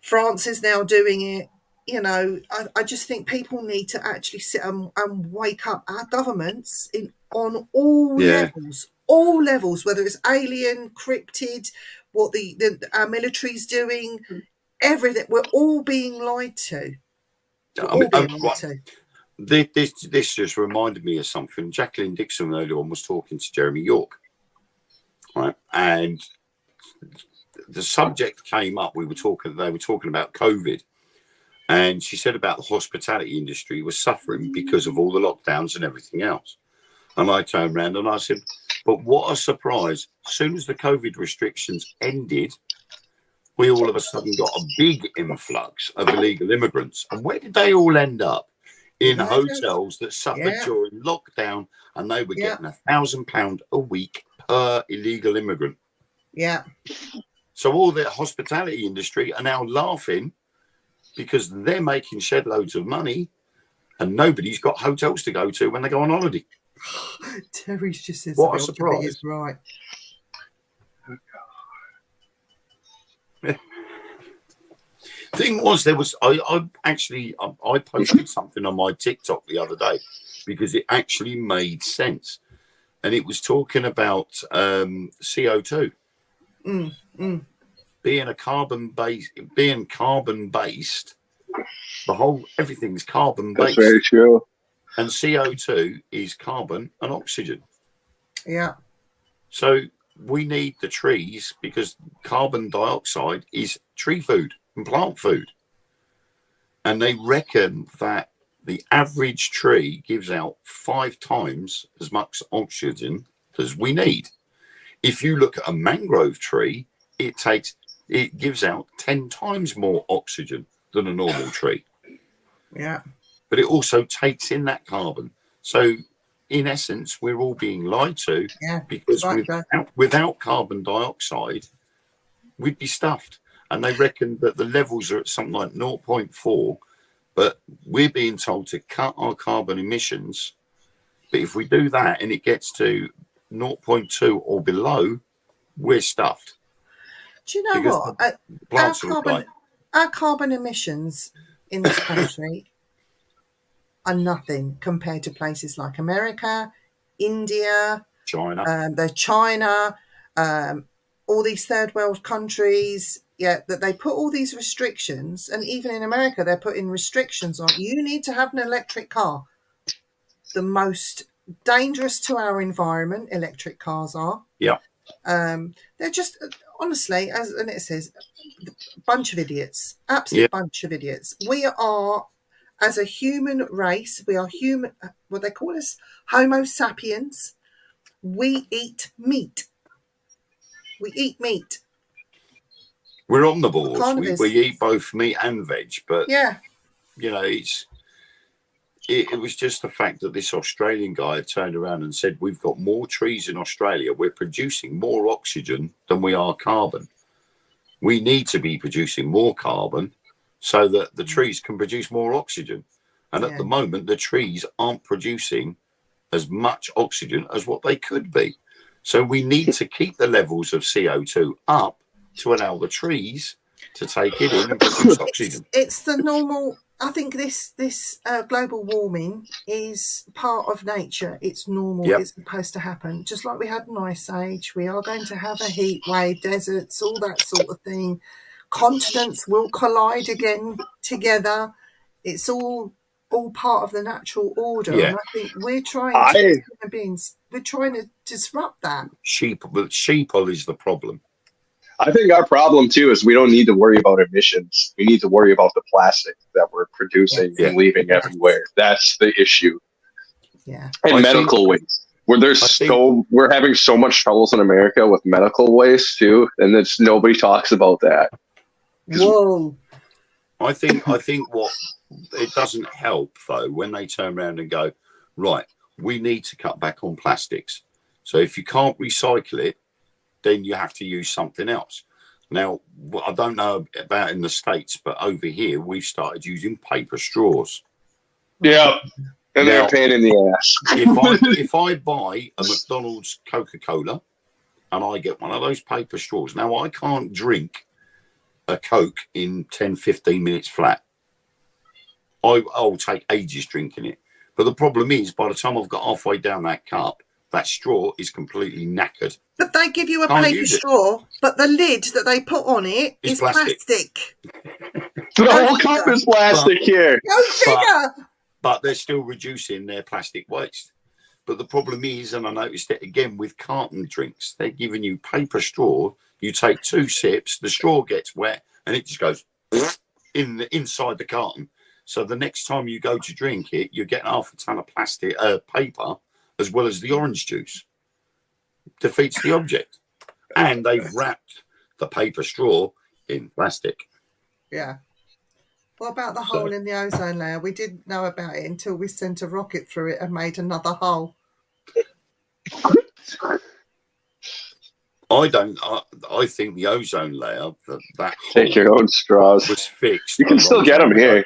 France is now doing it. You know, I just think people need to actually sit and wake up our governments on all levels, whether it's alien, cryptid, what our military's doing, everything. We're all being lied to. This just reminded me of something. Jacqueline Dixon earlier on was talking to Jeremy York, right? And the subject came up. They were talking about COVID, and she said about the hospitality industry was suffering because of all the lockdowns and everything else. And I turned around and I said, "But what a surprise! As soon as the COVID restrictions ended, we all of a sudden got a big influx of illegal immigrants. And where did they all end up? In hotels that suffered during lockdown, and they were getting £1,000 a week per illegal immigrant. Yeah. So all the hospitality industry are now laughing because they're making shed loads of money, and nobody's got hotels to go to when they go on holiday. Terry's just says what a surprise! Is right. Thing was, I posted something on my TikTok the other day because it actually made sense, and it was talking about CO2 being carbon based. Everything's carbon based. That's very true. And CO2 is carbon and oxygen. Yeah. So we need the trees because carbon dioxide is tree food and plant food. And they reckon that the average tree gives out 5 times as much oxygen as we need. If you look at a mangrove tree, it gives out 10 times more oxygen than a normal tree. Yeah. but it also takes in that carbon. So in essence, we're all being lied to, Yeah. because Right, Joe. without carbon dioxide, we'd be stuffed. And they reckon that the levels are at something like 0.4, but we're being told to cut our carbon emissions. But if we do that and it gets to 0.2 or below, we're stuffed. Do you know Because what? the Our plants will die. carbon emissions in this country are nothing compared to places like America, India, China. China, all these third world countries. Yeah, that they put all these restrictions, and even in America, they're putting restrictions on you need to have an electric car. The most dangerous to our environment, electric cars are. Yeah. They're just honestly, as Annette says, a bunch of idiots, absolute bunch of idiots. We are, as a human race, we are human. What they call us, Homo sapiens. We eat meat. We eat meat. We're omnivores. Carnivores. We eat both meat and veg, but Yeah, you know, it was just the fact that this Australian guy had turned around and said, we've got more trees in Australia. We're producing more oxygen than we are carbon. We need to be producing more carbon so that the trees can produce more oxygen. And at the moment, the trees aren't producing as much oxygen as what they could be. So we need to keep the levels of CO2 up to allow the trees to take it in and produce oxygen. it's the normal. I think this global warming is part of nature. It's normal. Yep. It's supposed to happen. Just like we had an ice age, we are going to have a heat wave, deserts, all that sort of thing. Continents will collide again together. It's all part of the natural order. Yeah. And I think we're trying to, as human beings, we're trying to disrupt that. Sheeple is the problem. I think our problem too is we don't need to worry about emissions. We need to worry about the plastic that we're producing and leaving everywhere. That's the issue. Yeah. And medical waste. We're having so much troubles in America with medical waste too, and it's nobody talks about that. Whoa. I think what it doesn't help though when they turn around and go, right, we need to cut back on plastics. So if you can't recycle it, then you have to use something else. Now, I don't know about in the States, but over here, we've started using paper straws. Yeah, and they're a pain in the ass. If I buy a McDonald's Coca-Cola and I get one of those paper straws, now I can't drink a Coke in 10, 15 minutes flat. I'll take ages drinking it. But the problem is, by the time I've got halfway down that cup, that straw is completely knackered. But they give you a paper straw, but the lid that they put on it is plastic. The whole cup is plastic here. Go figure. But they're still reducing their plastic waste. But the problem is, and I noticed it again with carton drinks, they're giving you paper straw. You take 2 sips, the straw gets wet, and it just goes inside the carton. So the next time you go to drink it, you're getting half a ton of plastic paper, as well as the orange juice. Defeats the object. And they've wrapped the paper straw in plastic. Yeah. What about the hole in the ozone layer? We didn't know about it until we sent a rocket through it and made another hole. I think the ozone layer, that take your own straws, was fixed. You can still get them here.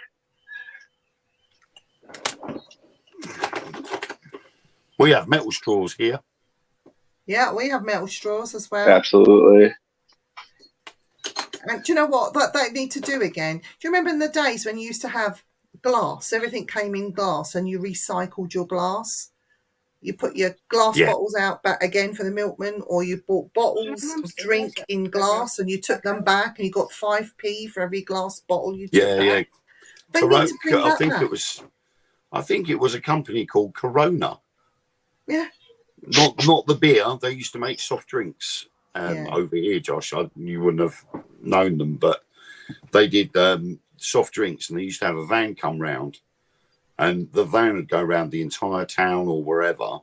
We have metal straws here. Yeah, we have metal straws as well. Absolutely. And do you know what they need to do again? Do you remember in the days when you used to have glass? Everything came in glass and you recycled your glass. You put your glass bottles out back again for the milkman, or you bought bottles of drink in glass and you took them back and you got 5p for every glass bottle you took back. Yeah. They need to bring that back. I think it was a company called Corona. Yeah. Not the beer. They used to make soft drinks over here, Josh. You wouldn't have known them, but they did soft drinks, and they used to have a van come round, and the van would go around the entire town or wherever,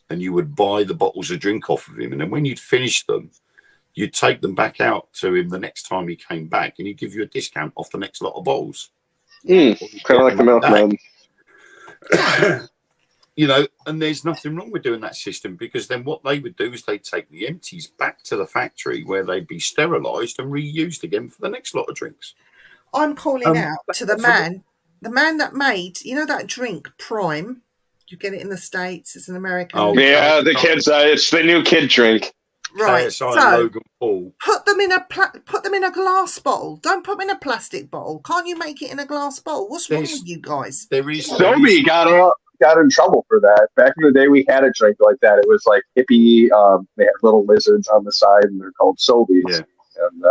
and you would buy the bottles of drink off of him, and then when you'd finish them, you'd take them back out to him the next time he came back, and he'd give you a discount off the next lot of bottles. Kind of like the milkman. You know, and there's nothing wrong with doing that system, because then what they would do is they'd take the empties back to the factory where they'd be sterilised and reused again for the next lot of drinks. I'm calling out to the man that made, you know, that drink Prime. You get it in the States. It's an American. Oh, Yeah, the kids. It's the new kid drink. Right. KSI So and Logan Paul. put them in a glass bottle. Don't put them in a plastic bottle. Can't you make it in a glass bottle? What's wrong with you guys? Sobe got in trouble for that. Back in the day, we had a drink like that. It was like hippie. They had little lizards on the side, and they're called Sobeys. Yeah. And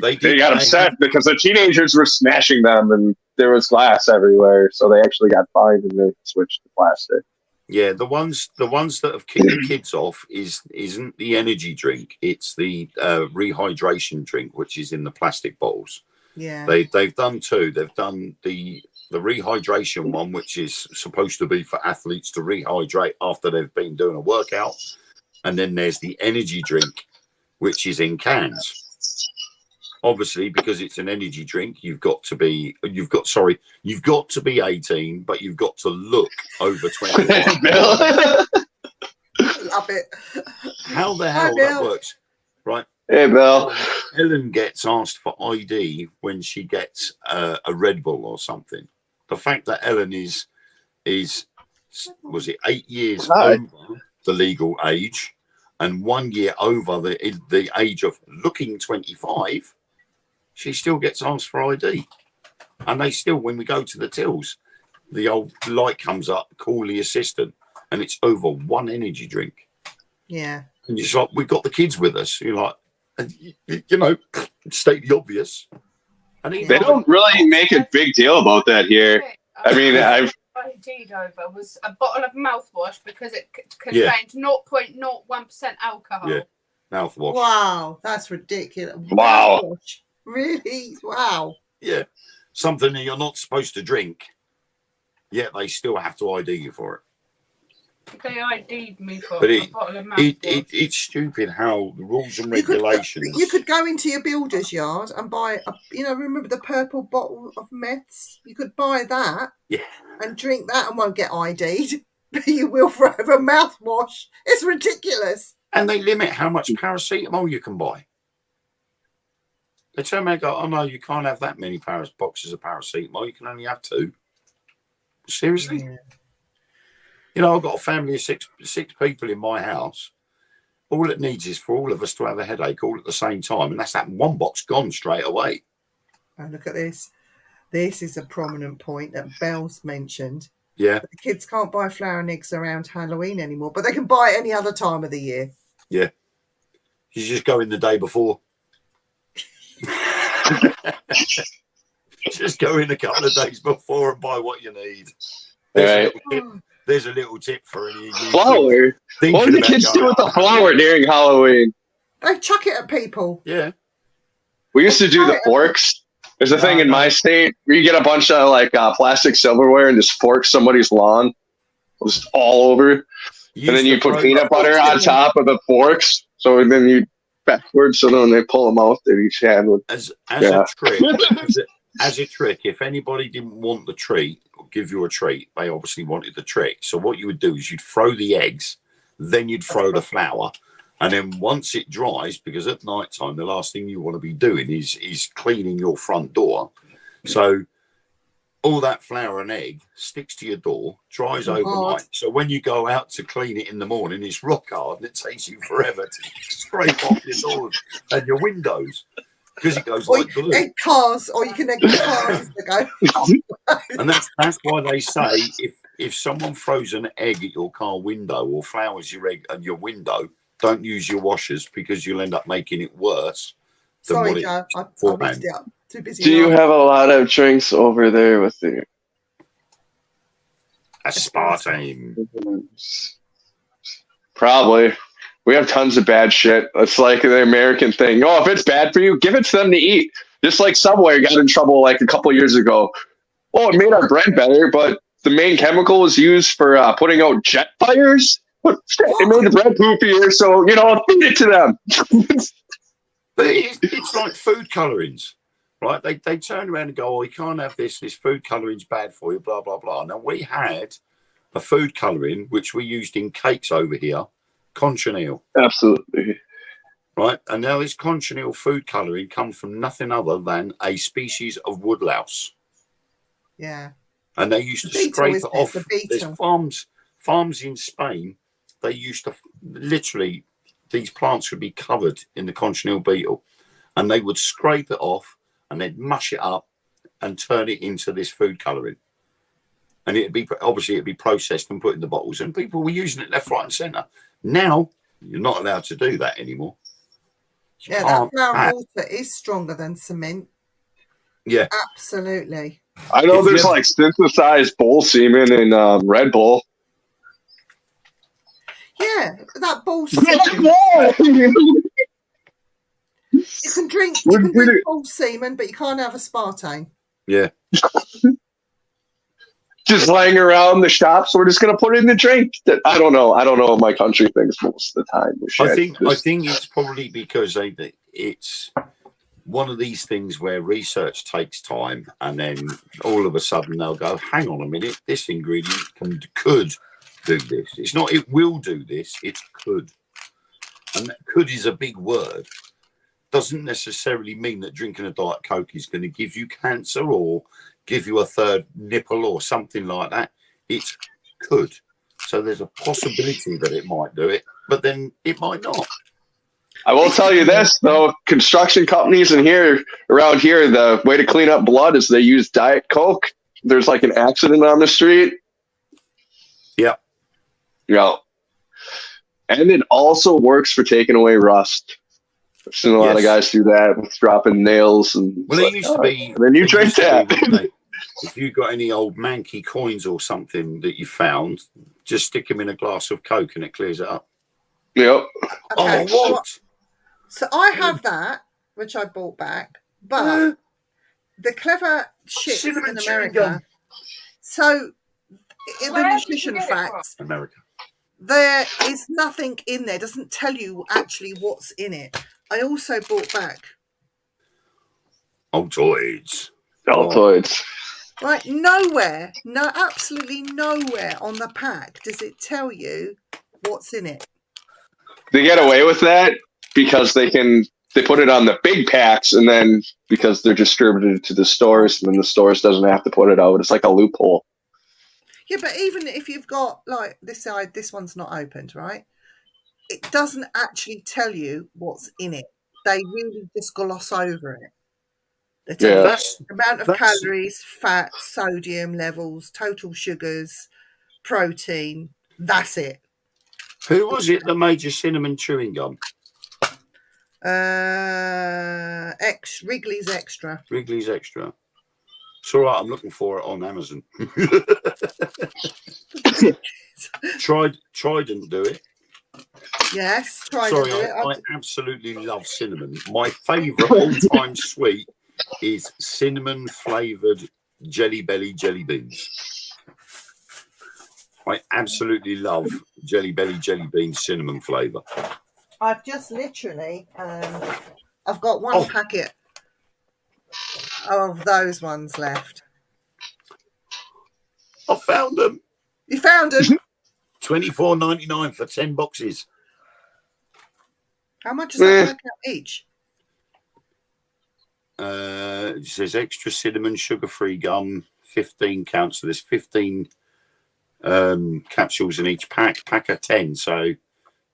they got upset because the teenagers were smashing them, and there was glass everywhere. So they actually got fined, and they switched to plastic. Yeah, the ones that have kicked the kids off isn't the energy drink. It's the rehydration drink, which is in the plastic bottles. Yeah. They've done two. They've done the rehydration one, which is supposed to be for athletes to rehydrate after they've been doing a workout, and then there's the energy drink, which is in cans. Obviously, because it's an energy drink, you've got to be 18, but you've got to look over 25. Love it. How the hell that works, right? Hey, Bill. Ellen gets asked for ID when she gets a Red Bull or something. The fact that Ellen is was it 8 years over the legal age and 1 year over the age of looking 25, she still gets asked for ID. And they still, when we go to the tills, the old light comes up, call the assistant, and it's over one energy drink. Yeah. And you're like, we've got the kids with us. You're like, you know, state the obvious. And They don't really make a big deal about that here. I mean, I've ID'd over was a bottle of mouthwash because it contained 0.01% alcohol. Yeah, mouthwash. Wow, that's ridiculous. Wow. Mouthwash. Really? Wow. Yeah, something that you're not supposed to drink, yet they still have to ID you for it. They ID'd me for But a bottle of mouthwash. it's stupid how the rules and regulations. You could go into your builder's yard and buy, remember the purple bottle of meths? You could buy that and drink that and won't get ID'd. But you will for a mouthwash. It's ridiculous. And they limit how much paracetamol you can buy. They turn around and go, oh no, you can't have that many boxes of paracetamol. You can only have 2. Seriously? Yeah. You know, I've got a family of six people in my house. All it needs is for all of us to have a headache all at the same time. And that's that one box gone straight away. Oh, look at this. This is a prominent point that Belle's mentioned. Yeah. The kids can't buy flour and eggs around Halloween anymore, but they can buy it any other time of the year. Yeah. You just go in the day before. Just go in a couple of days before and buy what you need. There's a little tip for any flour. What do the kids do with the flour during Halloween? They chuck it at people. Yeah. We used to do the forks. There's a thing in my state where you get a bunch of plastic silverware and just fork somebody's lawn, just all over, and then you put peanut butter on top of the forks. So then you backwards, so then when they pull them out, they each hand with as a trick. If anybody didn't want the treat or give you a treat, they obviously wanted the trick. So what you would do is you'd throw the eggs, then you'd throw the flour, and then once it dries, because at night time the last thing you want to be doing is cleaning your front door. So all that flour and egg sticks to your door, dries overnight. So when you go out to clean it in the morning, it's rock hard and it takes you forever to scrape off your doors and your windows because it goes like glue. Egg cars, or you can egg cars to go. And that's why they say if someone throws an egg at your car window or flours your egg at your window, don't use your washers because you'll end up making it worse. Sorry, Joe, I mixed it up. Too busy. Do you have a lot of drinks over there with the aspartame? Probably. We have tons of bad shit. It's like the American thing. Oh, if it's bad for you, give it to them to eat. Just like Subway got in trouble like a couple years ago. Oh, it made our bread better, but the main chemical was used for putting out jet fires. It made the bread poopier, so, feed it to them. But it's like food colorings. right? They turn around and go, "Oh, you can't have this. This food colouring's bad for you." Blah blah blah. Now we had a food colouring which we used in cakes over here, cochineal, Absolutely. right? And now this cochineal food colouring comes from nothing other than a species of woodlouse, Yeah. and they used to The beetle, scrape it isn't it? off. The There's beetle. farms in Spain. They used to literally, these plants would be covered in the cochineal beetle, and they would scrape it off and they'd mush it up and turn it into this food colouring. And it'd be processed and put in the bottles, and people were using it left, right, and centre. Now you're not allowed to do that anymore. You Yeah, that can't brown have- water is stronger than cement. Yeah. Absolutely. I know If there's you- like synthesized bull semen in Red Bull. Yeah, that bull What? You can drink bull semen, but you can't have aspartame. Yeah. Just laying around the shops. We're just gonna put it in the drink. I don't know. I don't know what my country thinks most of the time. I think it's probably because it's one of these things where research takes time, and then all of a sudden they'll go, "Hang on a minute, this ingredient could do this." It's not it will do this, it's could. And that could is a big word. Doesn't necessarily mean that drinking a Diet Coke is going to give you cancer or give you a third nipple or something like that. It could. So there's a possibility that it might do it, but then it might not. I will tell you this though: construction companies around here, the way to clean up blood is they use Diet Coke. There's like an accident on the street. Yeah. Yeah. And it also works for taking away rust. I've seen a lot of guys do that with dropping nails and. Well, it used to be. And then you drink that. If you got any old manky coins or something that you found, just stick them in a glass of Coke and it clears it up. Yep. Okay. Oh, what? So I have that, which I bought back, but the clever shit Cinnamon in chewing America. gum. So in the Where did you nutrition get it from? facts, America. there is nothing in there. Doesn't tell you actually what's in it. I also bought back Altoids. Altoids. right nowhere, no, absolutely nowhere on the pack does it tell you what's in it. They get away with that because they put it on the big packs, and then because they're distributed to the stores, and then the stores doesn't have to put it out. It's like a loophole. Yeah, but even if you've got like this side, this one's not opened, right? It doesn't actually tell you what's in it. They really just gloss over it. They tell you That's the amount of that's- calories, fat, sodium levels, total sugars, protein. That's it. who was it that made your cinnamon chewing gum? Wrigley's Extra. Wrigley's Extra. It's all right. I'm looking for it on Amazon. Trident do it. Yes, try Sorry, to do it. I absolutely love cinnamon. My favourite all-time sweet is cinnamon flavoured Jelly Belly jelly beans. I absolutely love Jelly Belly jelly beans cinnamon flavour. I've just literally, I've got one packet of those ones left. I found them. You found them? $24.99 for 10 boxes. How much does that work out each? It says extra cinnamon sugar-free gum, 15 counts. So there's 15 capsules in each pack. Pack of 10, so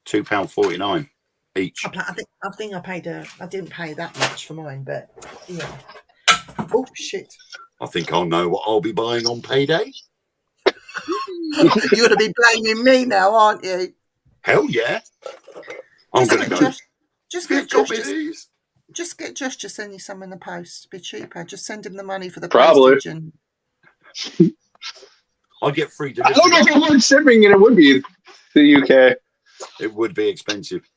£2.49 each. I think I paid I didn't pay that much for mine, but yeah. Oh shit! I think I'll know what I'll be buying on payday. You're going to be blaming me now, aren't you? Hell yeah! I'm going to go. Just Who's get got Josh. me these? Just get Josh to send you some in the post. It'd be cheaper. Just send him the money for the Probably. postage and I'll get free I delivery. don't know if it would shipping, and it would be the UK. It would be expensive.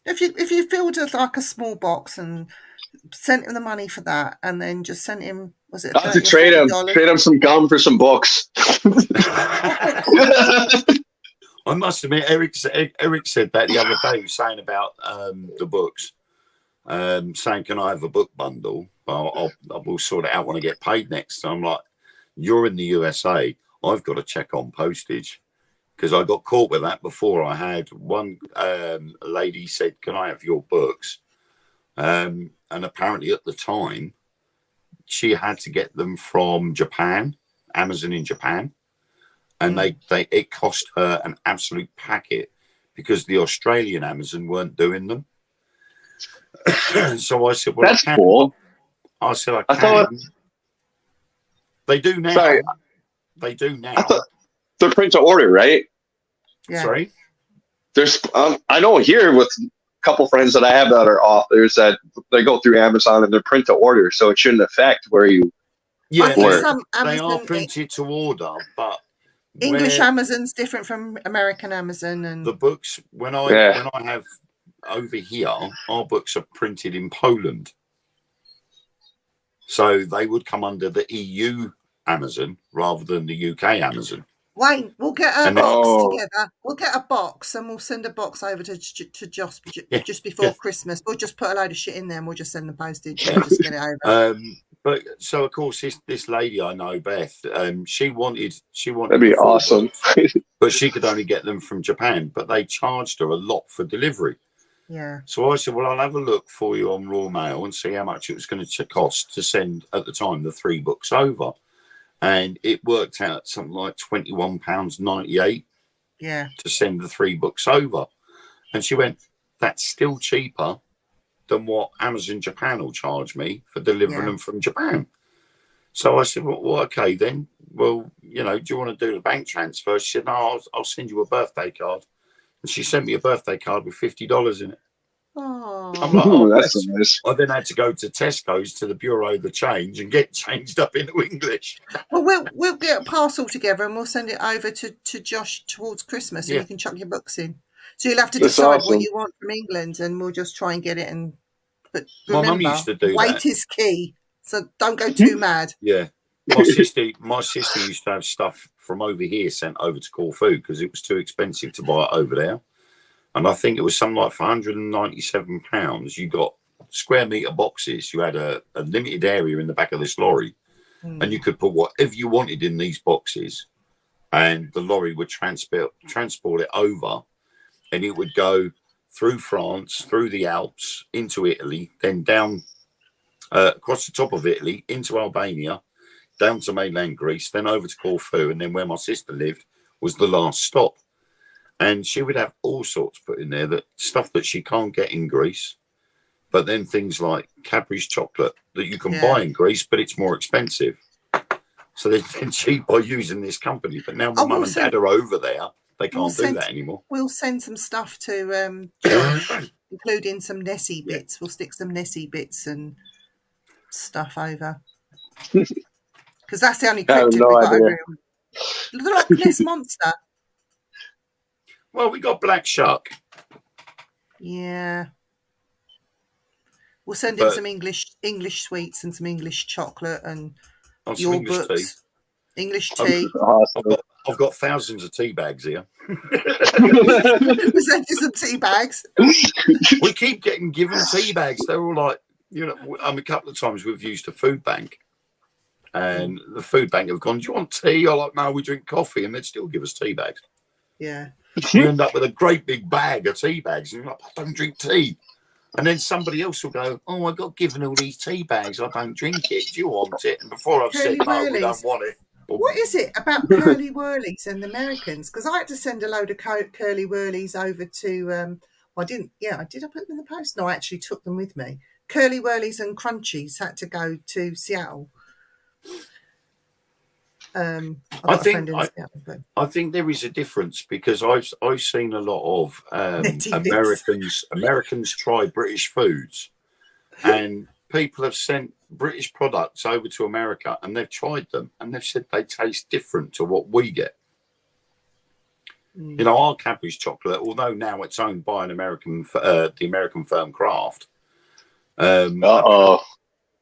if you filled like a small box and sent him the money for that, and then just sent him, was it I have to $30 trade or him. $40? Trade him some gum for some books. I must admit, Eric said that the other day, saying about the books, saying, can I have a book bundle? I will sort it out when I get paid next. So I'm like, you're in the USA. I've got to check on postage because I got caught with that before. I had one lady said, "Can I have your books?" And apparently at the time, she had to get them from Japan, Amazon in Japan, and it cost her an absolute packet because the Australian Amazon weren't doing them. So I said, "Well, That's cool. I said, "I I can." thought- They do now. Sorry. They do now. I thought they're print to order, right? Yeah. Sorry. There's, I know here with a couple friends that I have that are authors that they go through Amazon and they're print to order, so it shouldn't affect where you. Yeah, I think Word. some they are Amazon, printed to order, but English where Amazon's different from American Amazon, and the books when I have over here, our books are printed in Poland, so they would come under the EU Amazon rather than the UK Amazon. Wayne, we'll get a And then- box together. We'll get a box and we'll send a box over to Josh just before Christmas. We'll just put a load of shit in there and we'll just send the postage and just get it over. But so of course this lady I know, Beth, she wanted That'd be the full awesome. books, but she could only get them from Japan. But they charged her a lot for delivery. Yeah. So I said, well, I'll have a look for you on Raw Mail and see how much it was going to cost to send at the time the 3 books over. And it worked out something like £21.98 to send the 3 books over. And she went, that's still cheaper than what Amazon Japan will charge me for delivering them from Japan. So I said, well, okay, then. Well, you know, do you want to do the bank transfer? She said, no, I'll send you a birthday card. And she sent me a birthday card with $50 in it. Oh, I'm like, oh, That's bless. nice. I then had to go to Tesco's to the Bureau of the Change and get changed up into English. well, we'll get a parcel together and we'll send it over to Josh towards Christmas, so you can chuck your books in. So you'll have to That's decide awesome. what you want from England, and we'll just try and get it. But My mum remember, used to do weight that. is key, so don't go too mad. Yeah. My sister used to have stuff from over here sent over to Corfu because it was too expensive to buy it over there. And I think it was something like £197. You got square metre boxes. You had a limited area in the back of this lorry, and you could put whatever you wanted in these boxes, and the lorry would transport it over, and it would go through France, through the Alps, into Italy, then down across the top of Italy, into Albania, down to mainland Greece, then over to Corfu, and then where my sister lived was the last stop. And she would have all sorts put in there, that stuff that she can't get in Greece, but then things like Cadbury's chocolate that you can buy in Greece, but it's more expensive. So they've been cheap by using this company. But now my mum and dad are over there, they can't do that anymore. We'll send some stuff to Josh, including some Nessie bits. We'll stick some Nessie bits and stuff over. Because that's the only cryptid we've got over here. The Loch Ness Monster. Well, we got Black Shark. Yeah. We'll send in some English sweets and some English chocolate and your English books. Tea. English tea. Awesome. I've got thousands of tea bags here. We'll send you some tea bags. We keep getting given tea bags. They're all like, you know, a couple of times we've used a food bank. And the food bank have gone, do you want tea? I'm like, no, we drink coffee. And they'd still give us tea bags. Yeah. You end up with a great big bag of tea bags. And you're like, I don't drink tea. And then somebody else will go, oh, I got given all these tea bags. I don't drink it. Do you want it? And before I've said, no, we don't want it. What is it about curly whirlies and Americans? Because I had to send a load of curly whirlies over to, I did I put them in the post? No, I actually took them with me. Curly whirlies and crunchies had to go to Seattle. I think there is a difference because I've seen a lot of Americans try British foods, and people have sent British products over to America and they've tried them and they've said they taste different to what we get. You know, our Cadbury's chocolate, although now it's owned by the American firm Kraft.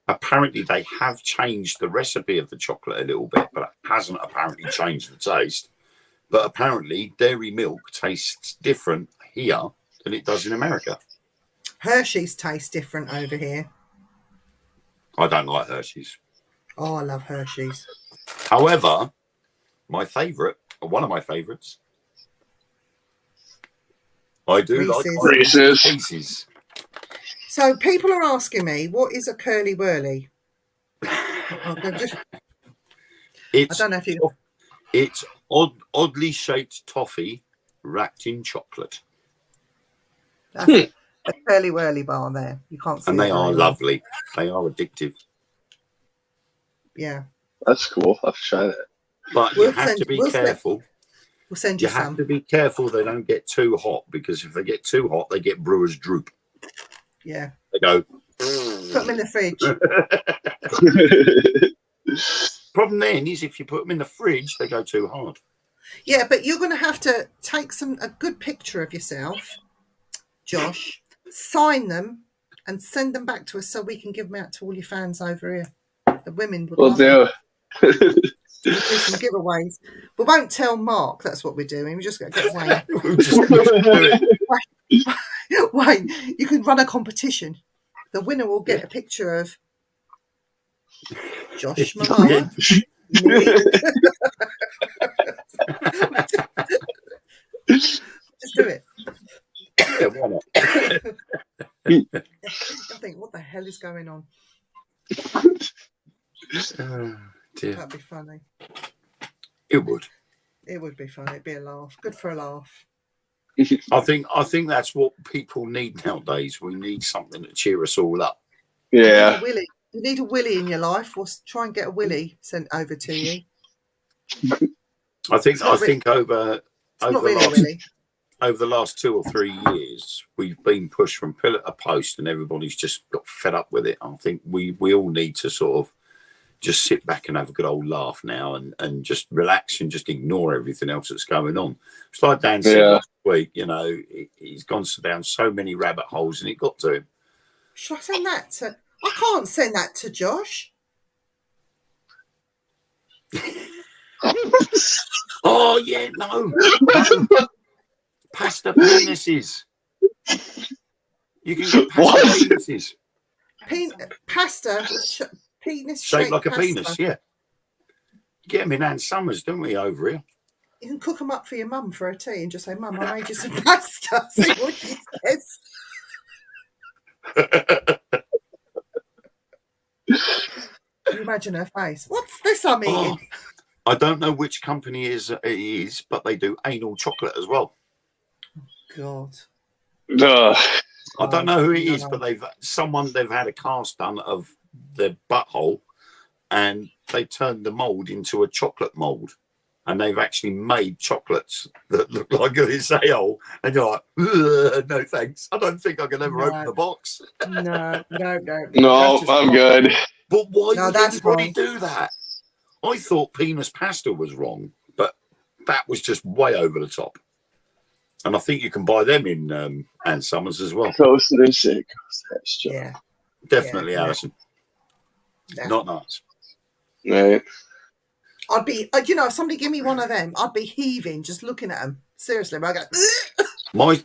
Apparently they have changed the recipe of the chocolate a little bit, but it hasn't apparently changed the taste. But apparently dairy milk tastes different here than it does in America. Hershey's taste different over here. I don't like Hershey's. Oh, I love Hershey's. However, my favourite, or one of my favourites, I do like Reese's. Pieces. So people are asking me, what is a curly whirly? I It's don't know if you. it's oddly shaped toffee wrapped in chocolate, That's a curly whirly bar there. You can't see. and it they are very well. lovely. They are addictive, Yeah, That's cool. I'll try that. but We'll you have send- to be we'll send- careful. we'll send You you have some. to be careful they don't get too hot, because if they get too hot, they get brewer's droop. Yeah, They go. put them in the fridge. Problem then is if you put them in the fridge, they go too hard. Yeah, but you're going to have to take a good picture of yourself, Josh, sign them, and send them back to us so we can give them out to all your fans over here. The women would We'll love them. do. We'll do some giveaways. We won't tell Mark that's what we're doing. We're just going to get Wayne. We'll just do it. Wayne, you can run a competition. The winner will get a picture of Josh Mamara. Just do it. Yeah, why not? I think, what the hell is going on? Oh, dear. That'd be funny. It would. It would be funny. It'd be a laugh. Good for a laugh. I think that's what people need nowadays. We need something to cheer us all up. You need Yeah. a willy. You need a willy in your life. We'll try and get a willy sent over to you. I think It's not over It's not the really a last willy. over the last 2 or 3 years, we've been pushed from pillar to post, and everybody's just got fed up with it. I think we all need to sort of just sit back and have a good old laugh now, and just relax and just ignore everything else that's going on. It's like Dan said last week, he's gone down so many rabbit holes, and it got to him. Should I send that to? I can't send that to Josh. Oh yeah, no. Pasta penises. You can get pasta What? penises Pasta, penis shaped like a pasta. penis. Yeah, get them in Ann Summers, don't we, over here? You can cook them up for your mum for a tea and just say, "Mum, I made you some pasta." See what she says. Can you imagine her face? What's this I'm eating? Oh, I don't know which company it is, but they do anal chocolate as well. God. Ugh. I don't know who it is, No. but they've had a cast done of their butthole, and they turned the mold into a chocolate mold, and they've actually made chocolates that look like this ale, and you're like, "Ugh, no thanks. I don't think I can ever No. open the box. No. No, That's just I'm wrong. good. But why No, would that's anybody wrong. do that? I thought penis pasta was wrong, but that was just way over the top. And I think you can buy them in Ann Summers as well. Close to this shit. Yeah. Definitely, Yeah. Alison. Yeah. Not nice. Right. I'd be, if somebody give me one of them, I'd be heaving just looking at them. Seriously, I go. My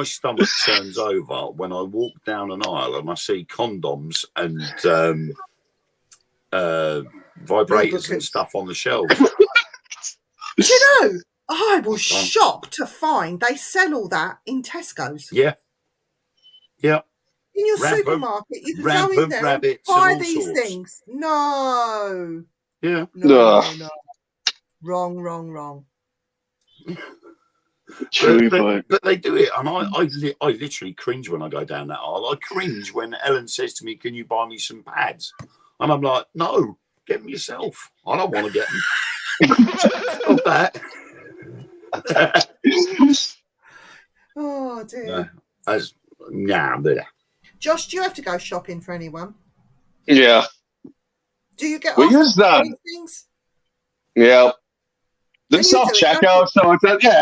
stomach turns over when I walk down an aisle and I see condoms and vibrators and Lubricants. stuff on the shelves. Do you know? I was shocked to find they sell all that in Tesco's. Yeah. Yeah. In your Rampant- supermarket, you can go in rampant there and rabbits buy and all these sorts. things. No. Yeah. No. Ugh. Wrong. Chewy foot. But they do it, and I literally cringe when I go down that aisle. I cringe when Ellen says to me, "Can you buy me some pads?" And I'm like, "No, get them yourself. I don't want to get them." Stop that. Oh dear. But Josh, do you have to go shopping for anyone? Yeah. Do you get We asked use to buy them. things? Yeah. And There's you do self it, checkout, so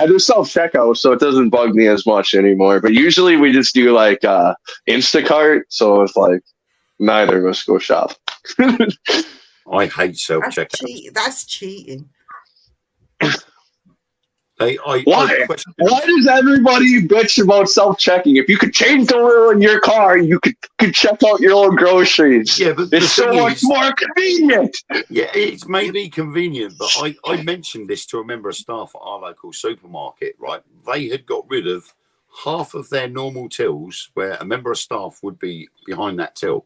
there's self checkout, so it doesn't bug me as much anymore. But usually we just do like Instacart, so it's like neither of us go shop. I hate self checkout. That's cheating. I Why? questioned. Why does everybody bitch about self-checking? If you could change the wheel in your car, you could check out your own groceries. Yeah, but It's the so thing much is, more convenient. yeah, it's maybe convenient, but I mentioned this to a member of staff at our local supermarket, right? They had got rid of half of their normal tills where a member of staff would be behind that till,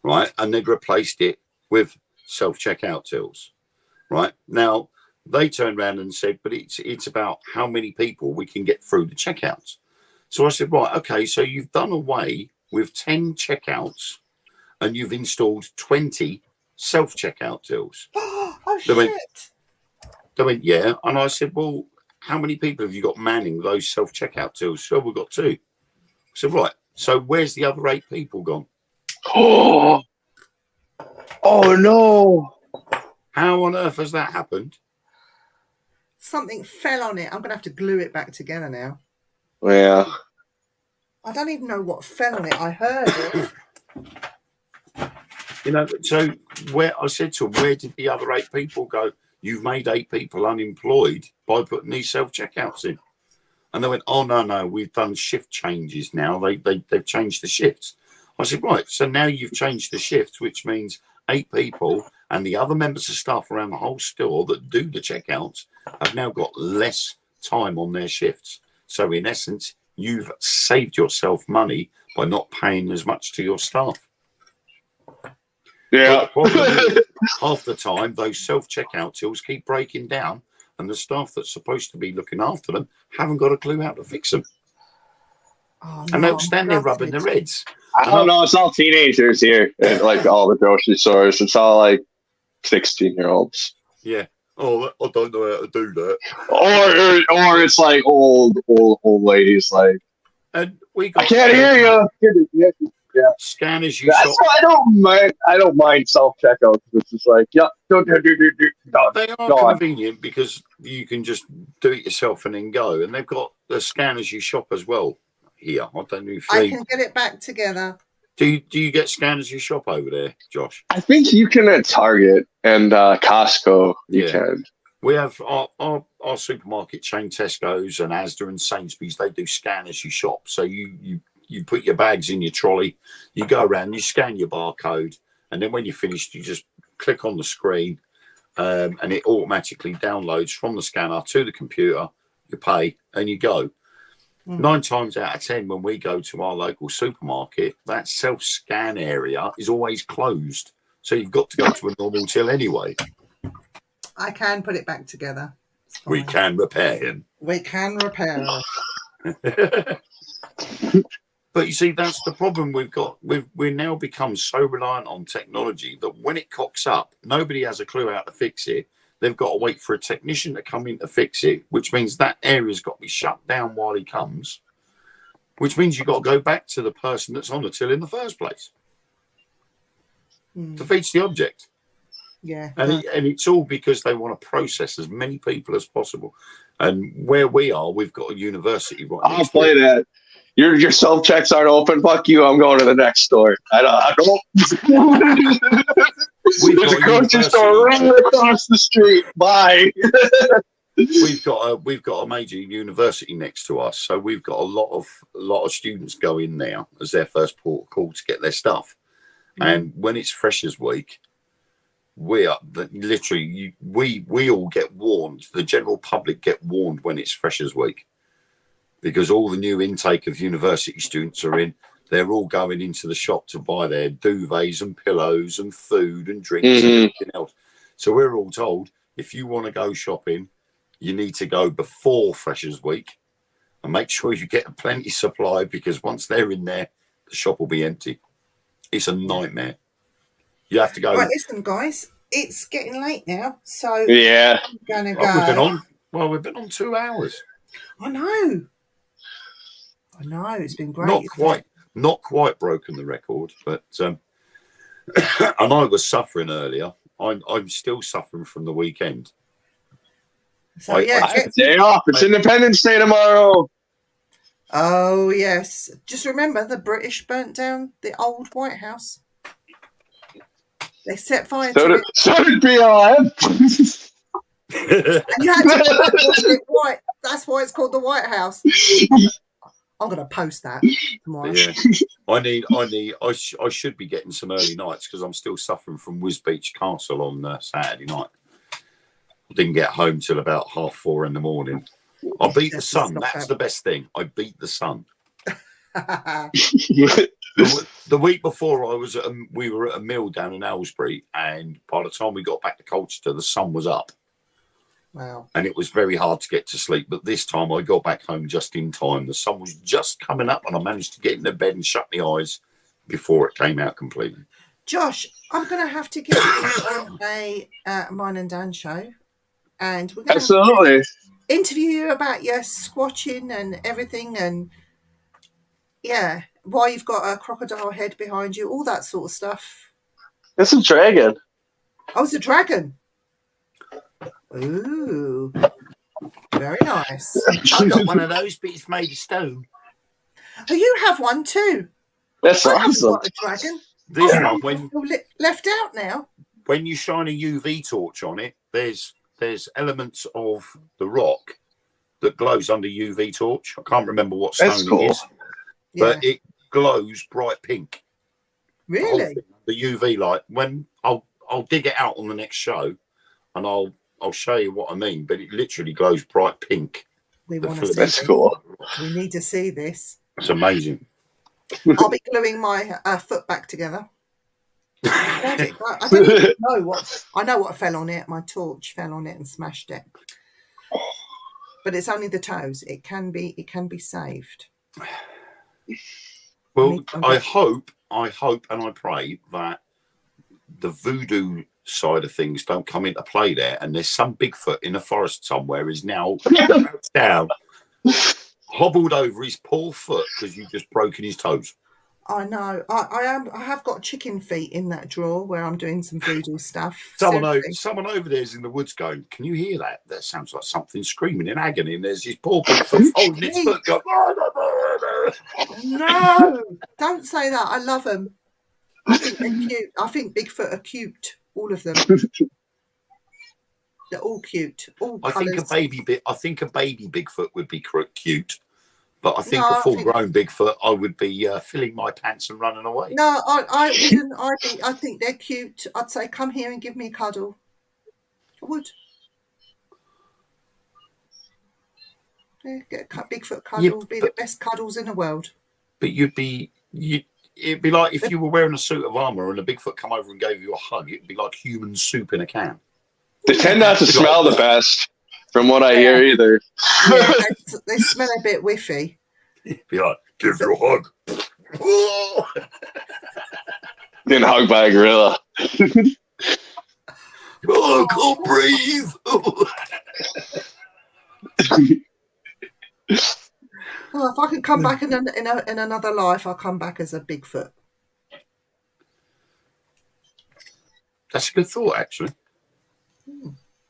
right? And they'd replaced it with self-checkout tills, right? Now, they turned around and said, but it's about how many people we can get through the checkouts. So I said, right, okay, so you've done away with 10 checkouts and you've installed 20 self-checkout tills. Oh, They shit. went- They went, yeah. And I said, well, how many people have you got manning those self-checkout tills? So we've got 2. I said, right, so where's the other 8 people gone? Oh no. How on earth has that happened? Something fell on it. I'm going to have to glue it back together now. Yeah. I don't even know what fell on it. I heard it. You know, so where I said to them, where did the other 8 people go? You've made 8 people unemployed by putting these self-checkouts in. And they went, oh, no, we've done shift changes now. They've changed the shifts. I said, right, so now you've changed the shifts, which means 8 people and the other members of staff around the whole store that do the checkouts have now got less time on their shifts. So in essence, you've saved yourself money by not paying as much to your staff. Yeah. But the problem is, half the time, those self-checkout tills keep breaking down and the staff that's supposed to be looking after them haven't got a clue how to fix them. Oh, And no, they'll stand there rubbing their heads. I don't know. It's all teenagers here at like all the grocery stores. It's all like 16-year-olds. Yeah. Oh, I don't know how to do that. Or it's like old ladies like, And we got I can't hear you. Yeah. scanners you That's shop. why I don't mind self-checkout. It's just like, yeah, do. They are Go on. convenient because you can just do it yourself and then go. And they've got the scanners you shop as well here. I don't know if I they can get it back together. do you get scanners you shop over there, Josh? I think you can at Target and Costco. You Yeah. can. We have our supermarket chain, Tesco's and Asda and Sainsbury's. They do scanners you shop. So you put your bags in your trolley, you go around, you scan your barcode, and then when you're finished, you just click on the screen, and it automatically downloads from the scanner to the computer. You pay and you go. 9 times out of 10, when we go to our local supermarket, that self-scan area is always closed. So you've got to go to a normal till anyway. I can put it back together. It's We fine. can repair him. We can repair it. But you see, that's the problem we've got. We've now become so reliant on technology that when it cocks up, nobody has a clue how to fix it. They've got to wait for a technician to come in to fix it, which means that area's got to be shut down while he comes, which means you've got to go back to the person that's on the till in the first place. Defeats the object. Yeah. And it's all because they want to process as many people as possible. And where we are, we've got a university right I'll next play door. that. Your self checks aren't open. Fuck you. I'm going to the next store. I don't. We've There's got a a grocery store right university. across the street. Bye. We've got a major university next to us, so we've got a lot of students go in there as their first port of call to get their stuff. And when it's Freshers Week, we all get warned. The general public get warned when it's Freshers Week, because all the new intake of university students are in. They're all going into the shop to buy their duvets and pillows and food and drinks and everything else. So we're all told, if you want to go shopping, you need to go before Freshers Week and make sure you get a plenty supply, because once they're in there, the shop will be empty. It's a nightmare. You have to go. Right, listen, guys, it's getting late now, so Yeah. I'm gonna go. We've been on 2 hours. I know. It's been great. Not quite broken the record, but and I was suffering earlier. I'm still suffering from the weekend. So I yeah, took Day off. It's Independence Day tomorrow. oh yes. Just remember, the British burnt down the old White House. They set fire to it. So did BLM. And you had to it white. That's why it's called the White House. I'm going to post that tomorrow. Yeah, I should be getting some early nights because I'm still suffering from Wisbeach Castle on Saturday night. I didn't get home till about 4:30 in the morning. I beat the sun. That's the best thing. I beat the sun. The week before, we were at a mill down in Aylesbury, and by the time we got back to Colchester, the sun was up. Wow. And it was very hard to get to sleep. But this time I got back home just in time. The sun was just coming up and I managed to get into bed and shut my eyes before it came out completely. Josh, I'm going to have to get you on a Mine and Dan show. And we're going Absolutely. to interview you about your squatching and everything. And yeah, why you've got a crocodile head behind you, all that sort of stuff. It's a dragon. Oh, it's a dragon. Ooh, very nice. I got one of those, but it's made of stone. Oh, you have one too. That's I haven't awesome. got a dragon. This Oh, one, left out now. when you shine a UV torch on it, there's elements of the rock that glows under UV torch. I can't remember what stone That's cool. it is, but it glows bright pink. Really? The UV light. When I'll dig it out on the next show, and I'll show you what I mean. But it literally glows bright pink. We The want to flip. see That's this. cool. We need to see this. It's amazing. I'll be gluing my foot back together. I don't even know what. I know what fell on it. My torch fell on it and smashed it. But it's only the toes. It can be saved. Well, I hope and I pray that the voodoo side of things don't come into play there, and there's some Bigfoot in the forest somewhere is now down, hobbled over his poor foot because you've just broken his toes. I know. I have got chicken feet in that drawer where I'm doing some voodoo stuff. Someone Seriously. over there's in the woods going, can you hear that? That sounds like something screaming in agony, and there's his poor Bigfoot holding its foot going, No, don't say that. I love them. I think they're cute. I think Bigfoot are cute. All of them. They're all cute. All I colours. think a baby Bigfoot would be cute, but I think No, a I full-grown Bigfoot, I would be filling my pants and running away. No, I wouldn't. I think they're cute. I'd say, come here and give me a cuddle. I would. Yeah, get a Bigfoot cuddle. Be the best cuddles in the world. But it'd be like if you were wearing a suit of armor and a Bigfoot come over and gave you a hug. It'd be like human soup in a can. They tend not to smell the best, from what I hear either. Yeah, they smell a bit whiffy. It'd be like, give you a hug. Getting hugged by a gorilla. Oh, I can't breathe. Well, if I can come back in another life, I'll come back as a Bigfoot. That's a good thought, actually.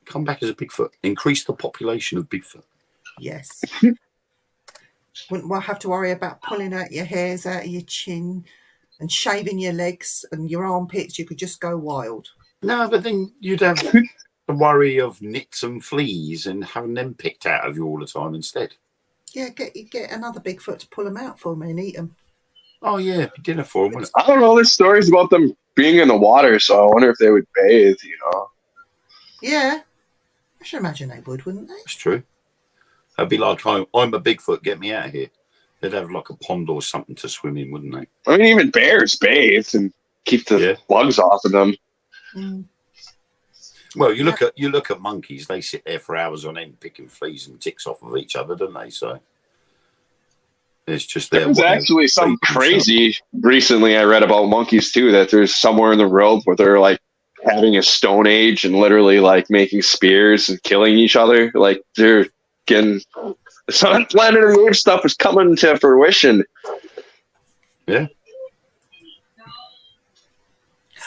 Come back as a Bigfoot. Increase the population of Bigfoot. Yes. Wouldn't have to worry about pulling out your hairs out of your chin and shaving your legs and your armpits. You could just go wild. No, but then you'd have the worry of nits and fleas and having them picked out of you all the time instead. Yeah, get another Bigfoot to pull them out for me and eat them. Oh, yeah, be dinner for them, wouldn't I don't know. There's stories about them being in the water, so I wonder if they would bathe, you know. Yeah. I should imagine they would, wouldn't they? That's true. That'd be like, I'm a Bigfoot, get me out of here. They'd have like a pond or something to swim in, wouldn't they? I mean, even bears bathe and keep the bugs off of them. Mm. Well, you look at monkeys; they sit there for hours on end picking fleas and ticks off of each other, don't they? So it's just There was actually something crazy recently I read about monkeys too, that there's somewhere in the world where they're like having a stone age and literally like making spears and killing each other. Like they're getting some Planet of the Apes stuff is coming to fruition. Yeah.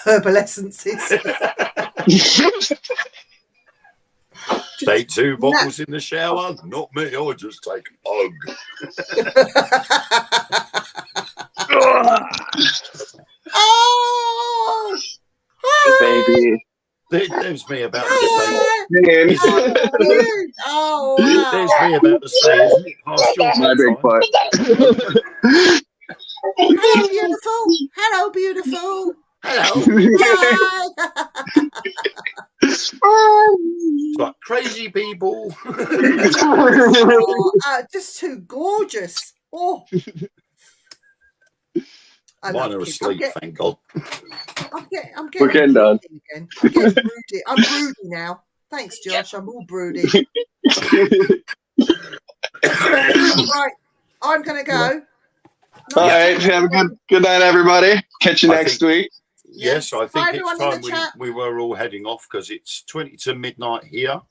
Herbal essences. Take 2 bottles in the shower. Not me. I just take a hug. Oh, Baby. There's me about to say. Man. Oh, wow. There's me about to say, isn't it past your My big bedtime? butt. Hello, beautiful. Hello, beautiful. Hello. Hi. It's like crazy people. Just too gorgeous. Oh. I Mine love are kids. asleep, thank God. I'm getting We're getting done. broody again. I'm getting broody. I'm broody now. Thanks, Josh. I'm all broody. Right. I'm going to go. All right. Have a good night, everybody. Catch you I next think- week. Yes, I Bye, think everyone it's in time the chat. we were all heading off because it's 20 to midnight here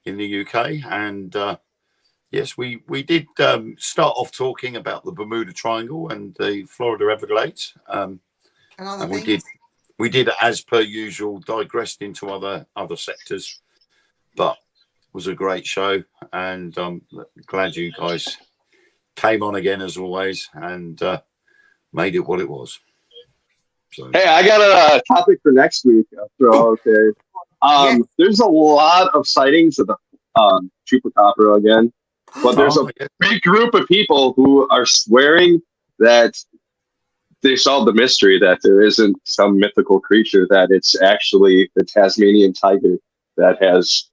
in the UK. And yes, we did start off talking about the Bermuda Triangle and the Florida Everglades. And other And things. we did, as per usual, digressed into other sectors. But it was a great show. And I'm glad you guys came on again, as always, and made it what it was. So. Hey, I got a topic for next week. Okay. There's a lot of sightings of the chupacabra again, but there's a big group of people who are swearing that they solved the mystery, that there isn't some mythical creature, that it's actually the Tasmanian tiger that has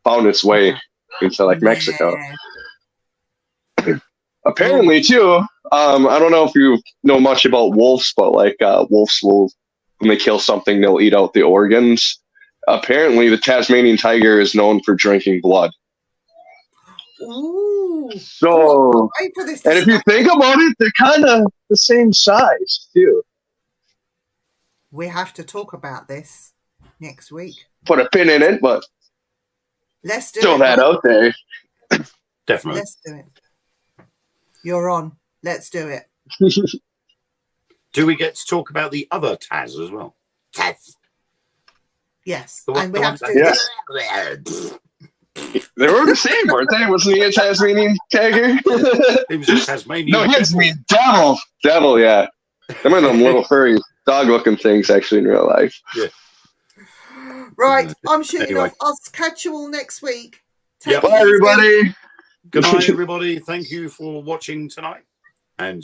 found its way into like Mexico. Yeah. Apparently, too. I don't know if you know much about wolves, but like wolves will, when they kill something, they'll eat out the organs. Apparently, the Tasmanian tiger is known for drinking blood. Ooh. So, Wait for this. and if you think about it, they're kind of the same size too. We have to talk about this next week. Put a pin in it, but Let's do throw it. that out there. Definitely. Let's do it. You're on. Let's do it. Do we get to talk about the other Taz as well? Taz. Yes. The one- And we the have to one do that- this. They were the same, weren't they? Wasn't he a Tasmanian tiger? It was a Tasmanian. No, he was mean devil. Devil, yeah. Them are them little furry dog-looking things actually in real life. Yeah. Right. I'm shooting Anyway. off. I'll catch you all next week. Yep. Take it Bye, easy. everybody. Good night, everybody. Thank you for watching tonight. And